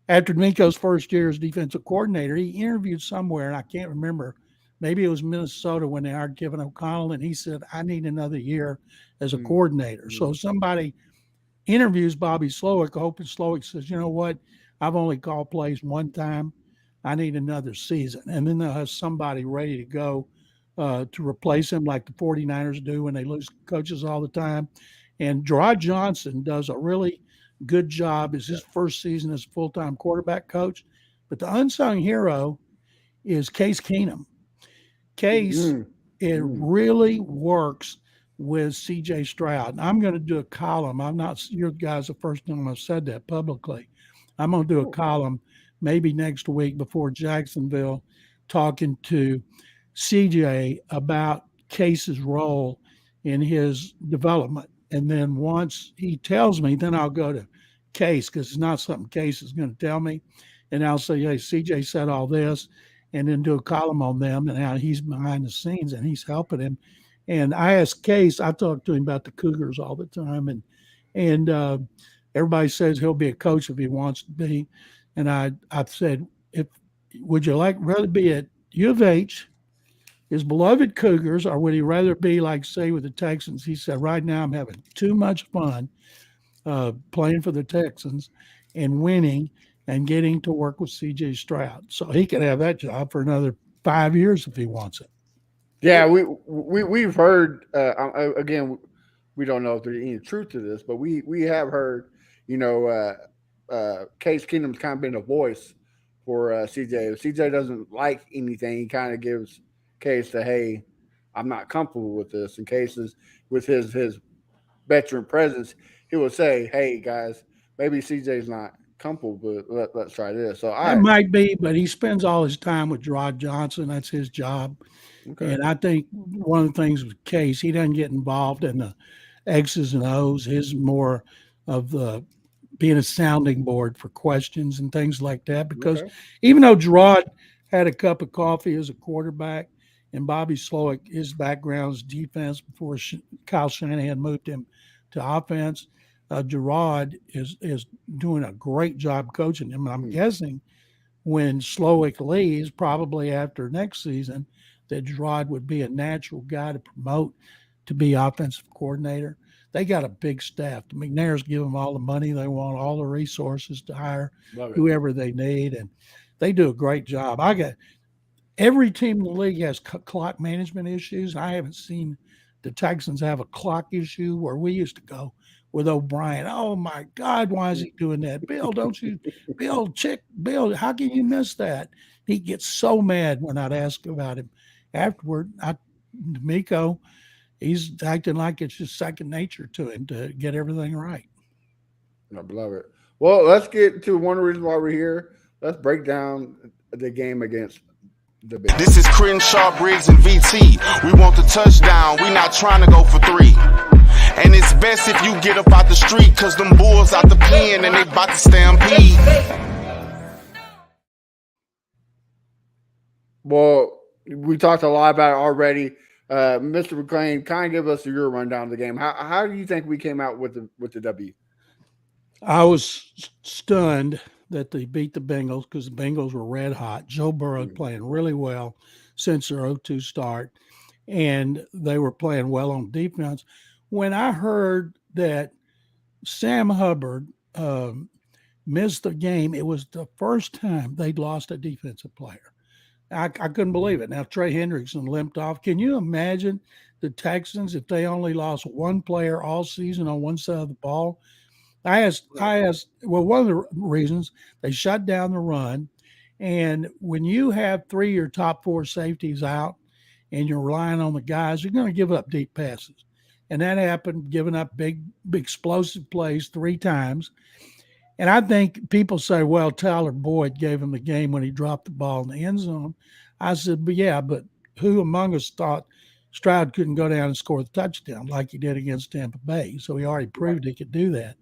After D'Amico's first year as defensive coordinator, he interviewed somewhere, and I can't remember, maybe it was Minnesota when they hired Kevin O'Connell, and he said, I need another year as a coordinator. So somebody interviews Bobby Slowick, hoping Slowick says, you know what, I've only called plays one time. I need another season. And then they'll have somebody ready to go to replace him like the 49ers do when they lose coaches all the time. And Gerard Johnson does a really good job. It's his first season as a full-time quarterback coach. But the unsung hero is Case Keenum. Case, it really works with CJ Stroud. And I'm going to do a column. Your guys the first time I've said that publicly. I'm going to do a column maybe next week before Jacksonville, talking to CJ about Case's role in his development. And then once he tells me, then I'll go to Case, because it's not something Case is going to tell me. And I'll say, hey, CJ said all this, and then do a column on them and how he's behind the scenes and he's helping him. And I asked Case, I talk to him about the Cougars all the time. And everybody says he'll be a coach if he wants to be. And I've said, would you rather be at U of H, his beloved Cougars, or would he rather be like, say, with the Texans? He said, right now I'm having too much fun playing for the Texans and winning and getting to work with CJ Stroud. So he could have that job for another 5 years if he wants it.
Yeah, we've heard, again, we don't know if there's any truth to this, but we have heard, Case Keenum's kind of been a voice for CJ. If CJ doesn't like anything, he kind of gives Case the, hey, I'm not comfortable with this. In cases with his veteran presence, he will say, hey, guys, maybe CJ's not comfortable, but let's try this. So
it might be, but he spends all his time with Gerard Johnson. That's his job. Okay. And I think one of the things with Case, he doesn't get involved in the X's and O's. His more of the being a sounding board for questions and things like that. Because
Okay.
even though Gerard had a cup of coffee as a quarterback, and Bobby Slowick, his background is defense before Kyle Shanahan moved him to offense. Gerard is doing a great job coaching him. And I'm guessing when Slowick leaves, probably after next season, that Gerard would be a natural guy to promote to be offensive coordinator. They got a big staff. The McNairs give them all the money they want, all the resources to hire
Love it.
whoever they need, and they do a great job. I got every team in the league has clock management issues. I haven't seen the Texans have a clock issue where we used to go with O'Brien. Oh my God, why is he doing that? Bill, don't you, Bill, how can you miss that? He gets so mad when I'd ask about him afterward. D'Amico, he's acting like it's just second nature to him to get everything right.
I love it. Well, let's get to one reason why we're here. Let's break down the game against the Bengals.
This is Crenshaw, Briggs, and VT. We want the touchdown. We not trying to go for 3. And it's best if you get up out the street, cause them bulls out the pen and they about to stampede.
Well, we talked a lot about it already. Mr. McClain, kind of give us your rundown of the game. How do you think we came out with the W?
I was stunned that they beat the Bengals because the Bengals were red hot. Joe Burrow playing really well since their 0-2 start, and they were playing well on defense. When I heard that Sam Hubbard missed the game, it was the first time they'd lost a defensive player. I couldn't believe it. Now, Trey Hendrickson limped off. Can you imagine the Texans if they only lost one player all season on one side of the ball? I asked, well, one of the reasons they shut down the run. And when you have 3 of your top 4 safeties out and you're relying on the guys, you're going to give up deep passes. And that happened, giving up big explosive plays 3 times. And I think people say, well, Tyler Boyd gave him the game when he dropped the ball in the end zone. I said, but who among us thought Stroud couldn't go down and score the touchdown like he did against Tampa Bay? So he already proved he could do that.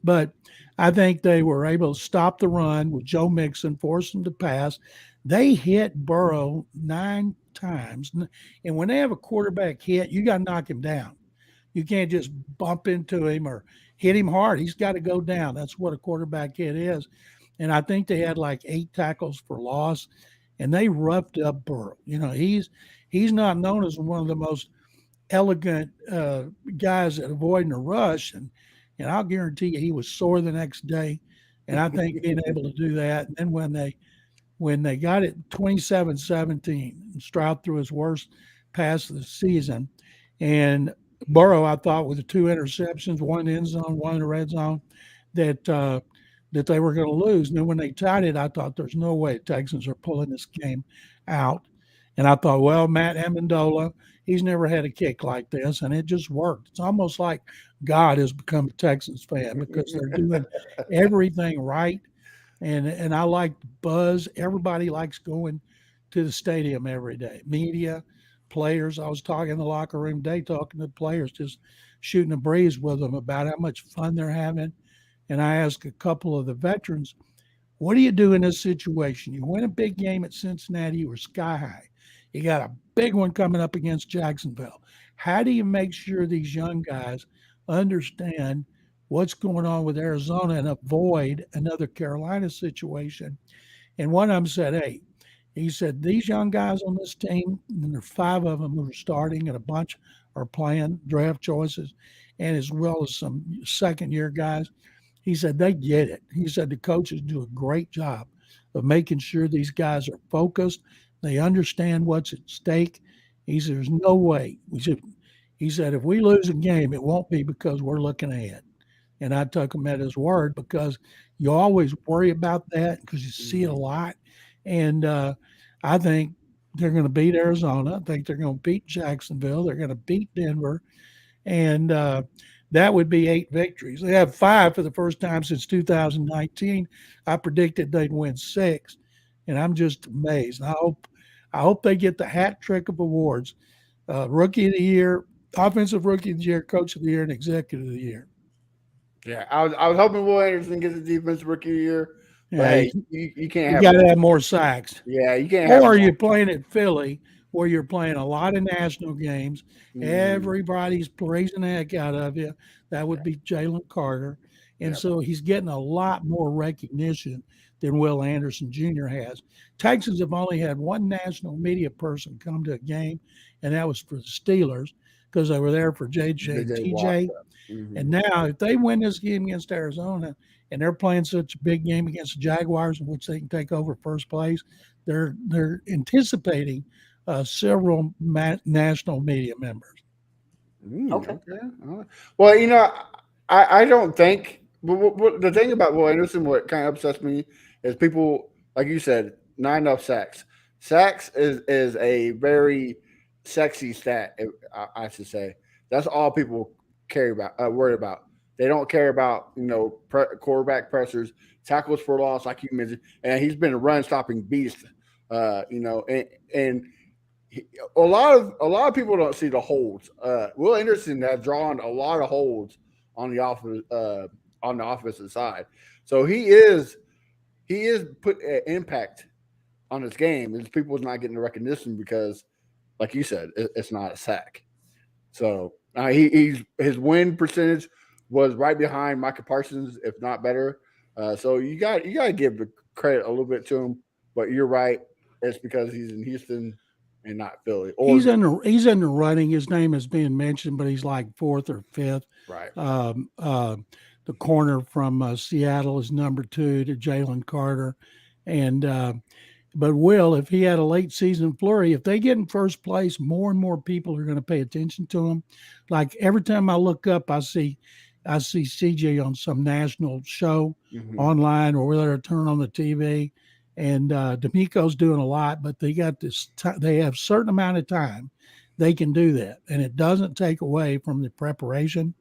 But I think they were able to stop the run with Joe Mixon, force him to pass. They hit Burrow 9 times. And when they have a quarterback hit, you got to knock him down. You can't just bump into him or hit him hard. He's got to go down. That's what a quarterback hit is. And I think they had like 8 tackles for loss, and they roughed up Burrow. You know, he's not known as one of the most elegant guys at avoiding a rush. And I'll guarantee you he was sore the next day. And I think being able to do that. And then when they got it 27-17, Stroud threw his worst pass of the season. And Burrow, I thought, with the 2 interceptions, one in the end zone, one in the red zone, that they were going to lose. And then when they tied it, I thought there's no way the Texans are pulling this game out. And I thought, well, Matt Amendola, he's never had a kick like this, and it just worked. It's almost like God has become a Texans fan because they're doing everything right. And I like the buzz. Everybody likes going to the stadium every day. Media, players. I was talking in the locker room today, talking to players, just shooting a breeze with them about how much fun they're having. And I asked a couple of the veterans, what do you do in this situation? You win a big game at Cincinnati, you were sky high. You got a big one coming up against Jacksonville. How do you make sure these young guys understand what's going on with Arizona and avoid another Carolina situation? And one of them said, hey, he said, these young guys on this team, and there are 5 of them who are starting and a bunch are playing draft choices, and as well as some second-year guys. He said, they get it. He said, the coaches do a great job of making sure these guys are focused. They understand what's at stake. He said, there's no way. He said, if we lose a game, it won't be because we're looking ahead. And I took him at his word because you always worry about that because you see it a lot. And I think they're going to beat Arizona. I think they're going to beat Jacksonville. They're going to beat Denver. And that would be 8 victories. They have 5 for the first time since 2019. I predicted they'd win 6. And I'm just amazed. I hope they get the hat trick of awards. Rookie of the Year, Offensive Rookie of the Year, Coach of the Year, and Executive of the Year.
Yeah, I was hoping Will Anderson gets the defensive rookie of the year, but
Yeah,
hey, you can't
you
have
got to
them.
have more sacks.
Yeah, you can't have
Or
them
are you
all.
playing at Philly where you're playing a lot of national games?
Mm,
Everybody's praising the heck out of you. That
yeah,
would be Jalen Carter. And
yeah.
so he's getting a lot more recognition than Will Anderson Jr. has. Texans have only had one national media person come to a game, and that was for the Steelers because they were there for JJ and
JJ Watt.
TJ.
Mm-hmm.
And now, if they win this game against Arizona and they're playing such a big game against the Jaguars, in which they can take over first place, they're anticipating several national media members.
Okay.
Okay. All right. Well, I don't think. The thing about Will Anderson, what kind of upsets me, is people like you said, not enough sacks. Sacks is a very sexy stat. I should say that's all people care about, worry about. They don't care about quarterback pressures, tackles for loss, like you mentioned, and he's been a run stopping beast. And a lot of people don't see the holds. Will Anderson has drawn a lot of holds on on the offensive side, so he is put an impact on his game. His people's not getting the recognition because, like you said, it's not a sack. So his win percentage was right behind Micah Parsons, if not better. So you got to give the credit a little bit to him. But you're right, it's because he's in Houston and not Philly.
He's
Or
in the running. His name is being mentioned, but he's like fourth or fifth.
right,
Um, uh, the corner from Seattle is number two to Jalen Carter, and but Will, if he had a late season flurry, if they get in first place, more and more people are going to pay attention to him. Like every time I look up, I see CJ on some national show
mm-hmm.
online or whether I turn on the TV, and D'Amico's doing a lot, but they got this. They have certain amount of time they can do that, and it doesn't take away from the preparation.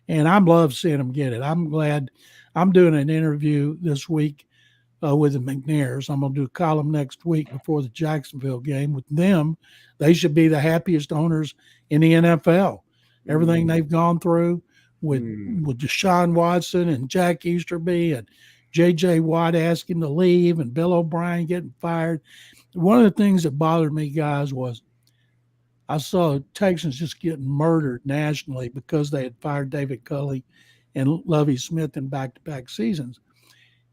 And I love seeing them get it. I'm glad. I'm doing an interview this week with the McNairs. I'm going to do a column next week before the Jacksonville game with them. They should be the happiest owners in the NFL. Everything
Mm-hmm.
they've gone through with
Mm-hmm.
with Deshaun Watson and Jack Easterby and J.J. Watt asking to leave and Bill O'Brien getting fired. One of the things that bothered me, guys, was I saw Texans just getting murdered nationally because they had fired David Culley and Lovie Smith in back-to-back seasons.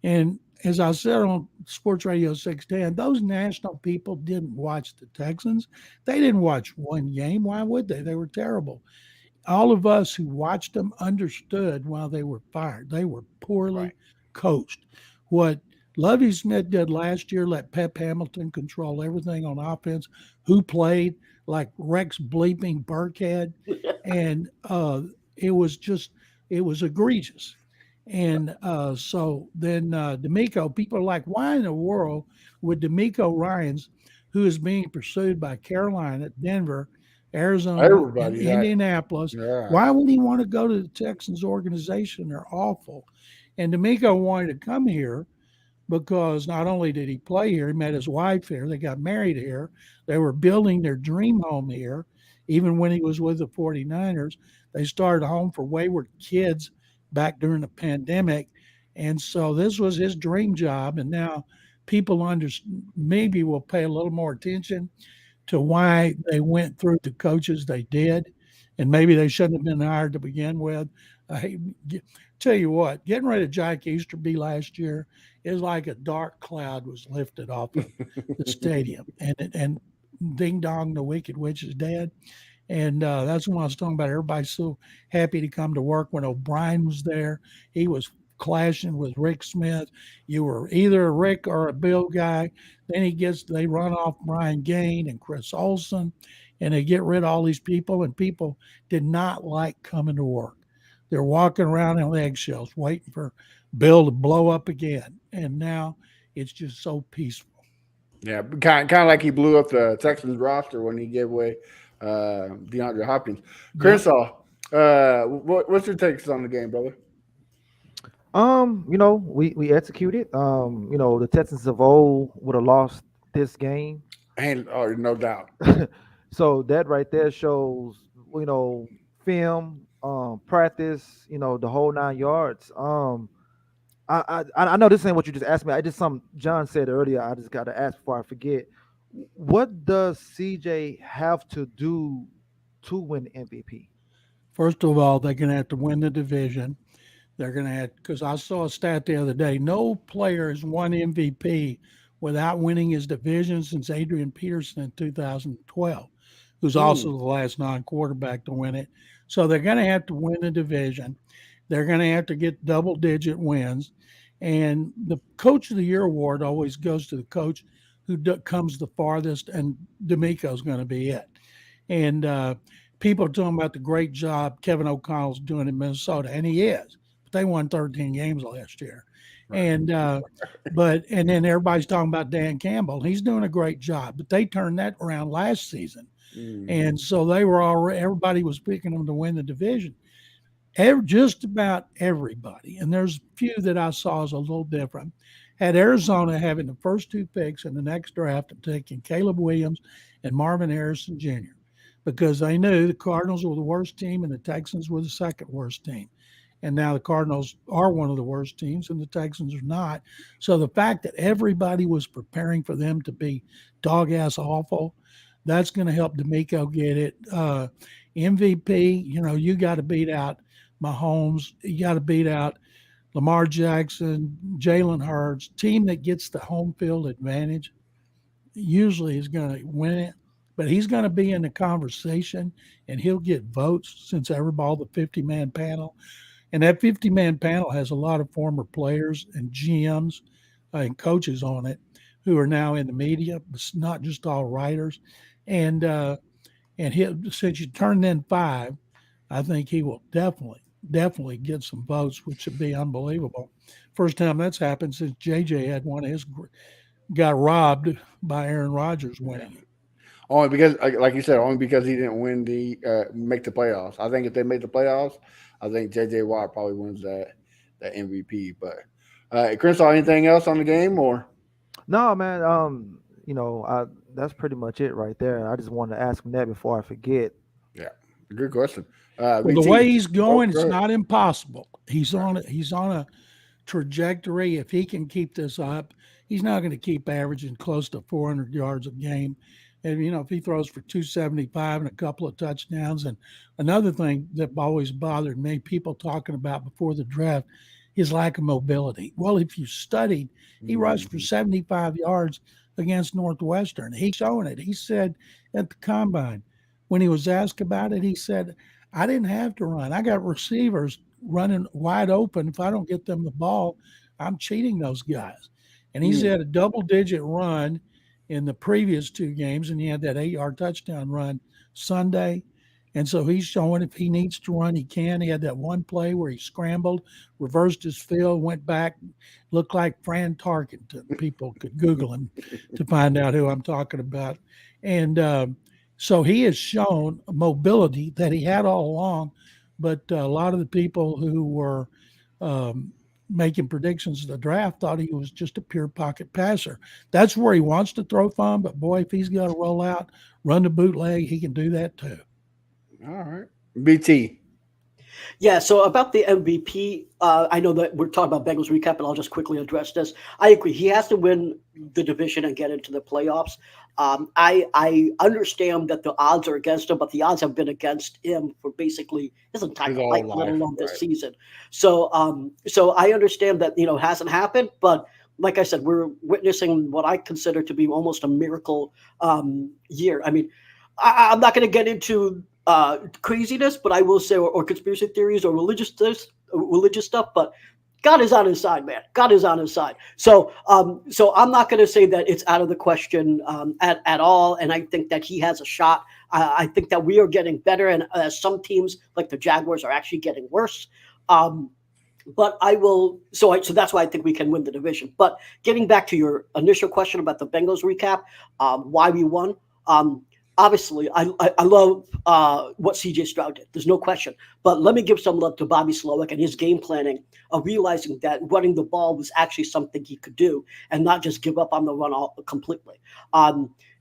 And as I said on Sports Radio 610, those national people didn't watch the Texans. They didn't watch one game. Why would they? They were terrible. All of us who watched them understood why they were fired. They were
Right.
poorly coached. What Lovie Smith did last year, let Pep Hamilton control everything on offense, who played like Rex bleeping Burkhead. And it was just, it was egregious. And so then D'Amico, people are like, why in the world would D'Amico Ryans, who is being pursued by Carolina, Denver, Arizona, and
Everybody,
Indianapolis,
yeah.
why would he want to go to the Texans organization? They're awful. And D'Amico wanted to come here because not only did he play here, he met his wife here, they got married here, they were building their dream home here. Even when he was with the 49ers, they started a home for wayward kids back during the pandemic. And so this was his dream job. And now people maybe will pay a little more attention to why they went through the coaches they did, and maybe they shouldn't have been hired to begin with. I tell you what, getting rid of Jack Easterby last year is like a dark cloud was lifted off of the stadium, and ding dong, the wicked witch is dead. And that's what I was talking about. Everybody's so happy to come to work when O'Brien was there. He was clashing with Rick Smith. You were either a Rick or a Bill guy. Then they run off Brian Gain and Chris Olsen, and they get rid of all these people. And people did not like coming to work. They're walking around on eggshells, waiting for Bill to blow up again. And now it's just so peaceful.
Yeah, kind of like he blew up the Texans roster when he gave away DeAndre Hopkins.
Yep.
Crenshaw, what's your takes on the game, brother?
We executed. The Texans of old would have lost this game.
And no doubt.
So that right there shows, film, practice, the whole 9 yards. I know this ain't what you just asked me. I just something John said earlier. I just got to ask before I forget. What does CJ have to do to win MVP?
First of all, they're going to have to win the division. They're going to have, because I saw a stat the other day, no player has won MVP without winning his division since Adrian Peterson in 2012, who's also the last non-quarterback to win it. So they're going to have to win the division. They're going to have to get double-digit wins. And the Coach of the Year award always goes to the coach who comes the farthest, and D'Amico's going to be it. And people are talking about the great job Kevin O'Connell's doing in Minnesota, and he is. But they won 13 games last year. Right. And and then everybody's talking about Dan Campbell. He's doing a great job, but they turned that around last season. And so they were already, everybody was picking them to win the division. Just about everybody, and there's a few that I saw as a little different, had Arizona having the first two picks in the next draft and taking Caleb Williams and Marvin Harrison Jr. because they knew the Cardinals were the worst team and the Texans were the second worst team. And now the Cardinals are one of the worst teams and the Texans are not. So the fact that everybody was preparing for them to be dog-ass awful, that's going to help D'Amico get it. MVP, you got to beat out Mahomes. You got to beat out Lamar Jackson, Jalen Hurts. Team that gets the home field advantage usually is going to win it. But he's going to be in the conversation, and he'll get votes since everybody, the 50-man panel. And that 50-man panel has a lot of former players and GMs and coaches on it who are now in the media. It's not just all writers. And since you turned in 5, I think he will definitely get some votes, which would be unbelievable. First time that's happened since JJ had one of his got robbed by Aaron Rodgers winning.
Only because, like you said, only because he didn't win make the playoffs. I think if they made the playoffs, I think JJ Watt probably wins that MVP. But Crenshaw, anything else on the game or?
No, man. That's pretty much it right there. I just wanted to ask him that before I forget.
Yeah, good question.
Well, the way he's going, it's not impossible. He's on a trajectory. If he can keep this up, he's not going to keep averaging close to 400 yards a game. And, if he throws for 275 and a couple of touchdowns. And another thing that always bothered me, people talking about before the draft, his lack of mobility. Well, if you studied, he rushed for 75 yards against Northwestern. He's showing it. He said at the combine, when he was asked about it, he said, I didn't have to run. I got receivers running wide open. If I don't get them the ball, I'm cheating those guys. And he's had a double-digit run in the previous 2 games, and he had that 8-yard touchdown run Sunday. And so he's showing if he needs to run, he can. He had that one play where he scrambled, reversed his field, went back, looked like Fran Tarkenton. People could Google him to find out who I'm talking about. And so he has shown mobility that he had all along, but a lot of the people who were making predictions of the draft thought he was just a pure pocket passer. That's where he wants to throw from, but boy, if he's got to roll out, run the bootleg, he can do that too.
All right. BT.
Yeah, so about the MVP, I know that we're talking about Bengals recap, but I'll just quickly address this. I agree. He has to win the division and get into the playoffs. I understand that the odds are against him, but the odds have been against him for basically his entire life, let alone this season. So I understand that, it hasn't happened, but like I said, we're witnessing what I consider to be almost a miracle year. I mean, I'm not going to get into craziness, but I will say, or conspiracy theories or religious stuff, but God is on his side, man. God is on his side. So I'm not going to say that it's out of the question at all. And I think that he has a shot. I think that we are getting better, and some teams like the Jaguars are actually getting worse. But I will. So that's why I think we can win the division. But getting back to your initial question about the Bengals recap, why we won. Obviously, I love what C.J. Stroud did. There's no question. But let me give some love to Bobby Slowick and his game planning of realizing that running the ball was actually something he could do and not just give up on the run completely.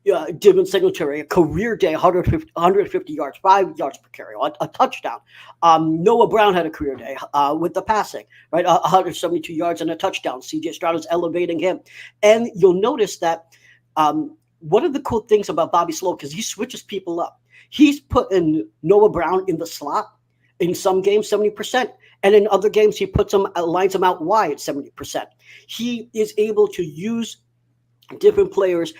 Devin Singletary, a career day, 150 yards, 5 yards per carry, a touchdown. Noah Brown had a career day with the passing, right? 172 yards and a touchdown. CJ Stroud is elevating him. And you'll notice that one of the cool things about Bobby Slow, because he switches people up, he's putting Noah Brown in the slot in some games, 70%. And in other games, he puts him, lines him out wide, 70%. He is able to use different players,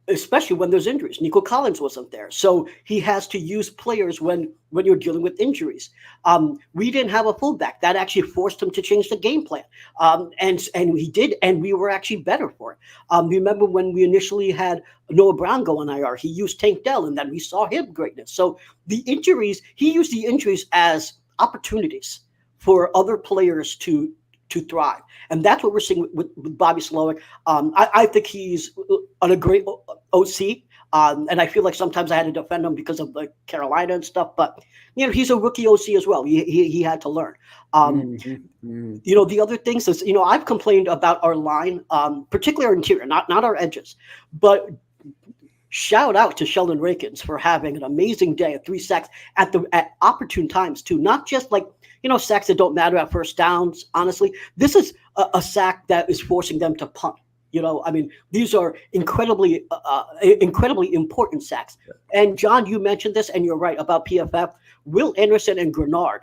especially when there's injuries. Nico Collins wasn't there. So he has to use players when you're dealing with injuries. We didn't have a fullback. That actually forced him to change the game plan. And he did, and we were actually better for it. Remember when we initially had Noah Brown go on IR, he used Tank Dell, and then we saw him greatness. So the injuries, he used the injuries as opportunities for other players to thrive. And that's what we're seeing with Bobby Slowick. I think he's on a great OC. And I feel like sometimes I had to defend him because of like Carolina and stuff, but he's a rookie OC as well. He had to learn. The other things is, I've complained about our line, particularly our interior, not our edges, but shout out to Sheldon Rakins for having an amazing day at 3 sacks at opportune times too. Not just like, sacks that don't matter at first downs. Honestly, this is a sack that is forcing them to punt. These are incredibly important sacks. And John, you mentioned this, and you're right about PFF. Will Anderson and Grenard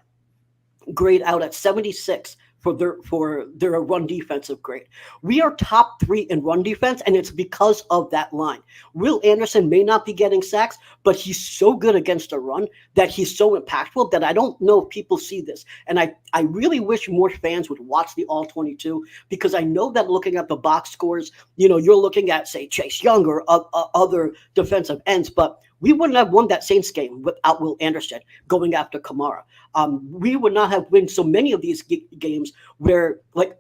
grade out at 76 for their run defensive grade. We are top 3 in run defense, and it's because of that line. Will Anderson may not be getting sacks, but he's so good against the run that he's so impactful that I don't know if people see this. And I really wish more fans would watch the All 22, because I know that looking at the box scores, you're looking at, say, Chase Young or other defensive ends, but we wouldn't have won that Saints game without Will Anderson going after Kamara. We would not have won so many of these games where the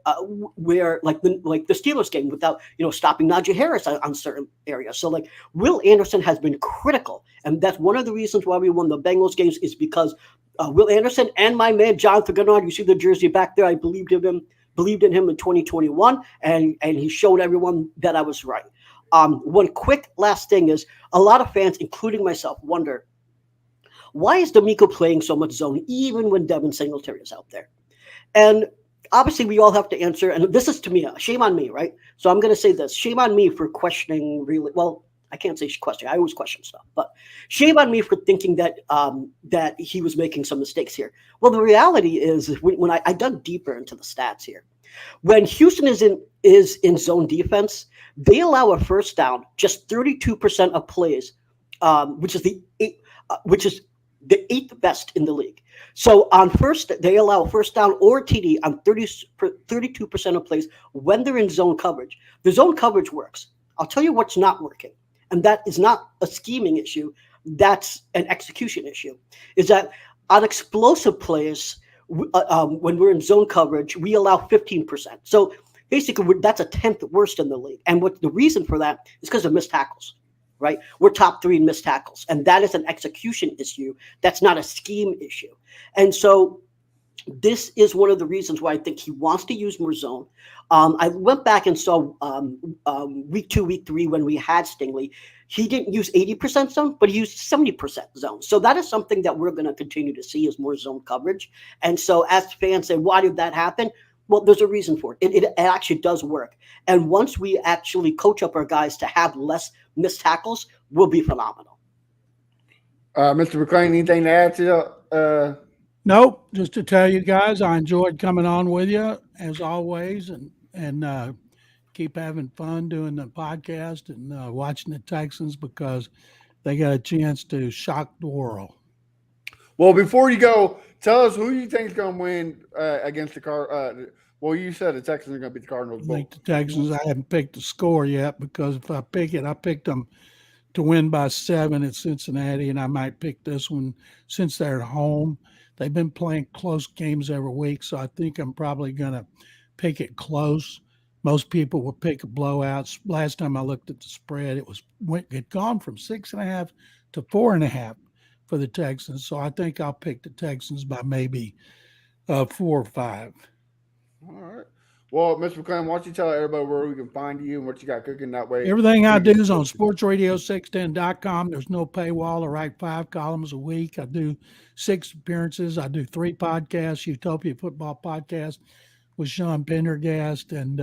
Steelers game without stopping Najee Harris on certain areas. So Will Anderson has been critical, and that's one of the reasons why we won the Bengals games, is because Will Anderson and my man Jonathan Grenard. You see the jersey back there. I believed in him in 2021, and he showed everyone that I was right. One quick last thing is, a lot of fans, including myself, wonder, why is D'Amico playing so much zone even when Devin Singletary is out there? And obviously we all have to answer, and this is, to me, shame on me, right? So I'm going to say this, shame on me for questioning I can't say question. I always question stuff, but shame on me for thinking that that he was making some mistakes here. Well, the reality is when I dug deeper into the stats here, when Houston is in zone defense, they allow a first down just 32% of plays, which is the 8th best in the league. So on first, they allow a first down or TD on 32% of plays when they're in zone coverage. The zone coverage works. I'll tell you what's not working, and that is not a scheming issue. That's an execution issue. Is that on explosive plays, when we're in zone coverage, we allow 15%. So basically, that's a 10th worst in the league. And what the reason for that is because of missed tackles, right? We're top 3 in missed tackles, and that is an execution issue. That's not a scheme issue. And so this is one of the reasons why I think he wants to use more zone. I went back and saw week 2, week 3 when we had Stingley. He didn't use 80% zone, but he used 70% zone. So that is something that we're going to continue to see, is more zone coverage. And so as fans say, why did that happen? Well, there's a reason for it. It actually does work. And once we actually coach up our guys to have less missed tackles, we'll be phenomenal.
Mr. McClain, anything to add to
Nope. Just to tell you guys, I enjoyed coming on with you as always, and keep having fun doing the podcast and watching the Texans, because they got a chance to shock the world.
Well, before you go, tell us who you think is going to win against the Cardinals. Well, you said the Texans are going to beat the Cardinals.
I think the Texans, I haven't picked the score yet, because if I pick it, I picked them to win by 7 at Cincinnati, and I might pick this one since they're at home. They've been playing close games every week, so I think I'm probably going to pick it close. Most people will pick a blowout. Last time I looked at the spread, it had gone from 6.5 to 4.5 for the Texans. So I think I'll pick the Texans by maybe 4 or 5.
All right. Well, Mr. McClain, why don't you tell everybody where we can find you and what you got cooking that way?
Everything I do is on sportsradio610.com. There's no paywall. I write 5 columns a week. I do 6 appearances. I do 3 podcasts, Utopia Football Podcast with Sean Pendergast. And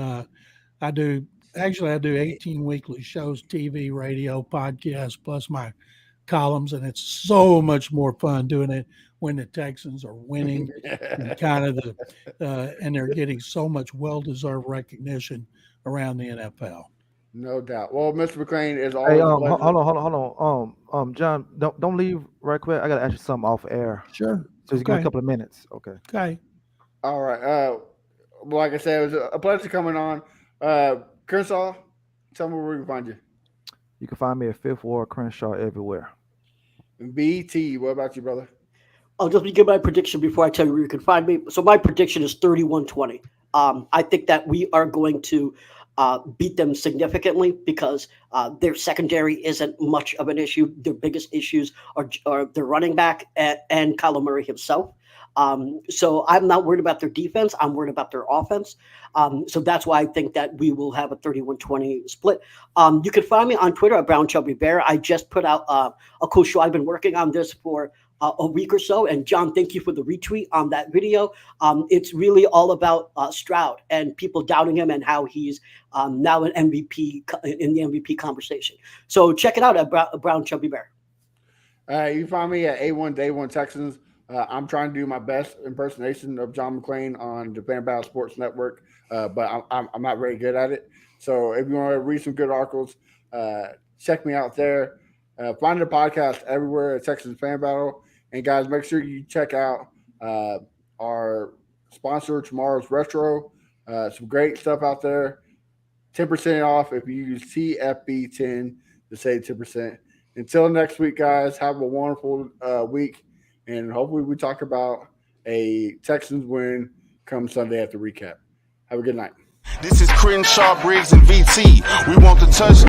I do 18 weekly shows, TV, radio, podcasts, plus my columns. And it's so much more fun doing it when the Texans are winning and kind of and they're getting so much well-deserved recognition around the NFL.
No doubt. Well, Mr. McClain is always.
Hey,
a
hold
pleasure.
on. John, don't leave right quick. I gotta ask you something off air.
Sure.
So just give me a couple of minutes. Okay.
Okay.
All right. Well, like I said, it was a pleasure coming on. Crenshaw, tell me where we can find you.
You can find me at Fifth Ward Crenshaw everywhere.
BT, what about you, brother?
I'll just give my prediction before I tell you where you can find me. So my prediction is 31-20. I think that we are going to beat them significantly because their secondary isn't much of an issue. Their biggest issues are their running back and Kyler Murray himself. So I'm not worried about their defense. I'm worried about their offense. So that's why I think that we will have a 31-20 split. You can find me on Twitter at Brown Chubby Bear. I just put out a cool show. I've been working on this for a week or so. And John, thank you for the retweet on that video. It's really all about Stroud and people doubting him and how he's now an MVP in the MVP conversation. So check it out at Brown Chubby Bear.
You can find me at A1 Day 1 Texans. I'm trying to do my best impersonation of John McClain on the Fan Battle Sports Network, but I'm not very good at it. So if you want to read some good articles, check me out there. Find the podcast everywhere at Texans Fan Battle. And guys, make sure you check out our sponsor, Tomorrow's Retro. Some great stuff out there. 10% off if you use TFB10 to save 10%. Until next week, guys, have a wonderful week. And hopefully we talk about a Texans win come Sunday at the recap. Have a good night.
This is Crenshaw, Briggs, and VT. We want to touch